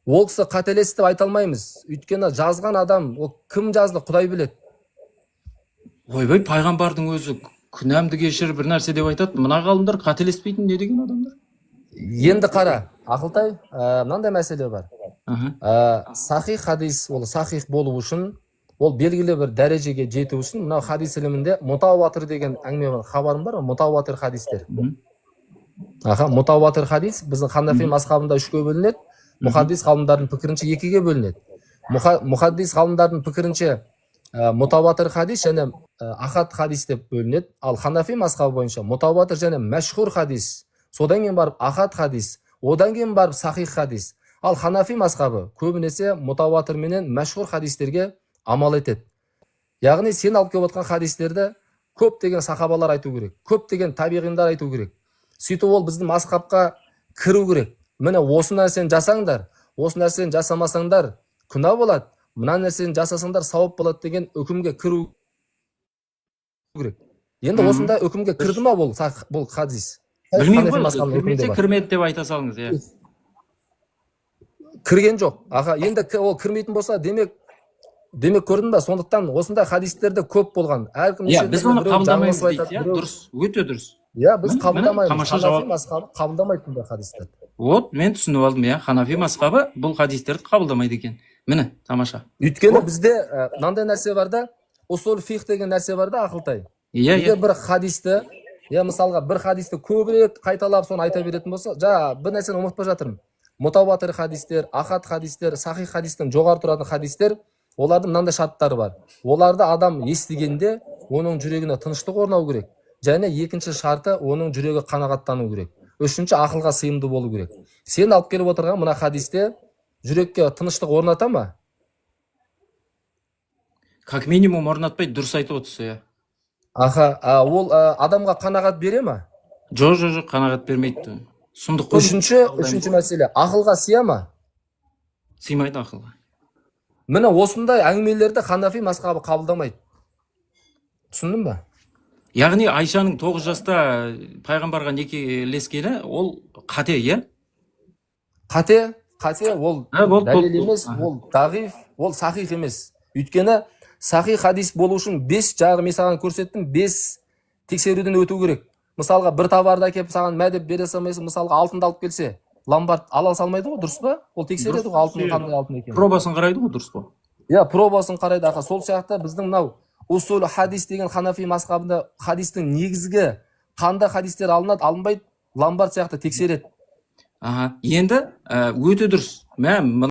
S3: Ол кісі қателесті деп айта алмаймыз. Өйткені жазған адам, ол кім жазды, Құдай біледі.
S1: Ойбай, пайғамбардың өзі күнәмді кешір бір нәрсе деп айтады. Мына ғалымдар қателеспейтін не деген адамдар?
S3: Енді қара, ақылтай, мынандай мәселе бар. Сахих хадис, ол сахих болу үшін, ол белгілі бір дәрежеге жету үшін, мынау хадис ілімінде мутауатир деген әңгіме бар, хабарым бар, мутауатир хадистер. Мутауатир хадис біздің Ханафи мазхабында 3-ке бөлінеді, мұхаддис ғалымдардың пікірінше 2-ге бөлінеді. Мұхаддис ғалымдардың пікірінше мутаватир хадис және ахад хадис деп бөлінеді. Ал ханафи мазхабы бойынша мутаватир және мәшһүр хадис, содан кейін барып ахад хадис, одан кейін барып сахих хадис. Ал ханафи мазхабы көбінесе мутаватир менен мәшһүр хадистерге амал етеді. Яғни сен алып келіп отқан хадистерді көптеген сахабалар айту керек, көптеген табиғиндар айту керек. Сөйтіп ол біздің мазхабқа кіру керек. Міне осы нәрсені жасаңдар, осы нәрсені жасамасаңдар күнә болады, мына нәрсені жасасаңдар сауап болады деген үкімге кіру керек. Енді осында үкімге кірді ма бұл хадис?
S1: Білмеймін
S3: Ханафи
S1: ғой,
S3: мазхабының үкімінде
S1: кірмесе
S3: бар.
S1: кірмеді деп айта салыңыз, иә.
S3: Кірген жоқ. Аға, енді ол кірмейтін болса, демек көрдің ба? Сондықтан осындай хадистерде көп болған. Әркім
S1: Иә, біз оны қабылдамаймыз дейді, иә, дұрыс, өте дұрыс.
S3: Иә, біз қабылдамаймыз.
S1: тамаша
S3: Ханафи
S1: жауап.
S3: мазхабы қабылдамайды бұндай хадистерді.
S1: Вот, мен түсініп алдым, иә. Ханафи мазхабы бұл хадистерді қабылдамайды екен. Міне, тамаша.
S3: Өйткені бізде мынандай нәрсе бар да, усул фих деген нәрсе бар да, Ақылтай.
S1: Иә,
S3: Егер
S1: иә.
S3: бір хадисті, мысалға бір хадисті көбірек қайталап соны айта беретін болса, бір нәрсені ұмытпай жатырмын. Мутаватир хадистер, ахад хадистер, сахих хадистен жоғары тұратын хадистер, олардың мынандай шарттары бар. Оларды адам естігенде оның жүрегіне тыныштық орнау керек. Және екінші шарты оның жүрегі қанағаттану керек. Үшінші ақылға сыйымды болу керек. Сен алып келіп отырған мына хадисте жүрекке тыныштық орната ма?
S1: Как минимум орнатпайды, дұрыс айтып отырсыз, иә.
S3: Ол адамға қанағат бере ма?
S1: Жоқ, қанағат бермейді. Сұмдық қой.
S3: Үшінші мәселе, ақылға сыя ма?
S1: Сыймайды ақылға.
S3: Міне осындай әңгімелерді ханафи мазхабы қабылдамайды. Түсіндің ба?
S1: Яғни Айшаның 9 жаста пайғамбарға некелескені ол қате, иә?
S3: Қате, ол дәлел емес, ол дағиф, ол сахих емес. Өйткені сахих хадис болу үшін 5 жағы мен саған көрсеттім, 5 тексеруден өту керек. Мысалға бір товарды әкеліп саған мәдеп бере салмайсың, мысалға алтынды алып келсе, ломбард ала салмайды ғой, дұрыс па? Ол тексереді ғой алтынның қандай алтын екенін.
S1: Пробасын қарайды ғой, дұрыс па?
S3: Иә, пробасын қарайды. Сол сияқты біздің мынау усул хадис деген ханафи мазхабында хадистің негізгі қандай хадистер алынады, алынбайды, ломбард сияқты тексереді.
S1: Енді өте дұрыс.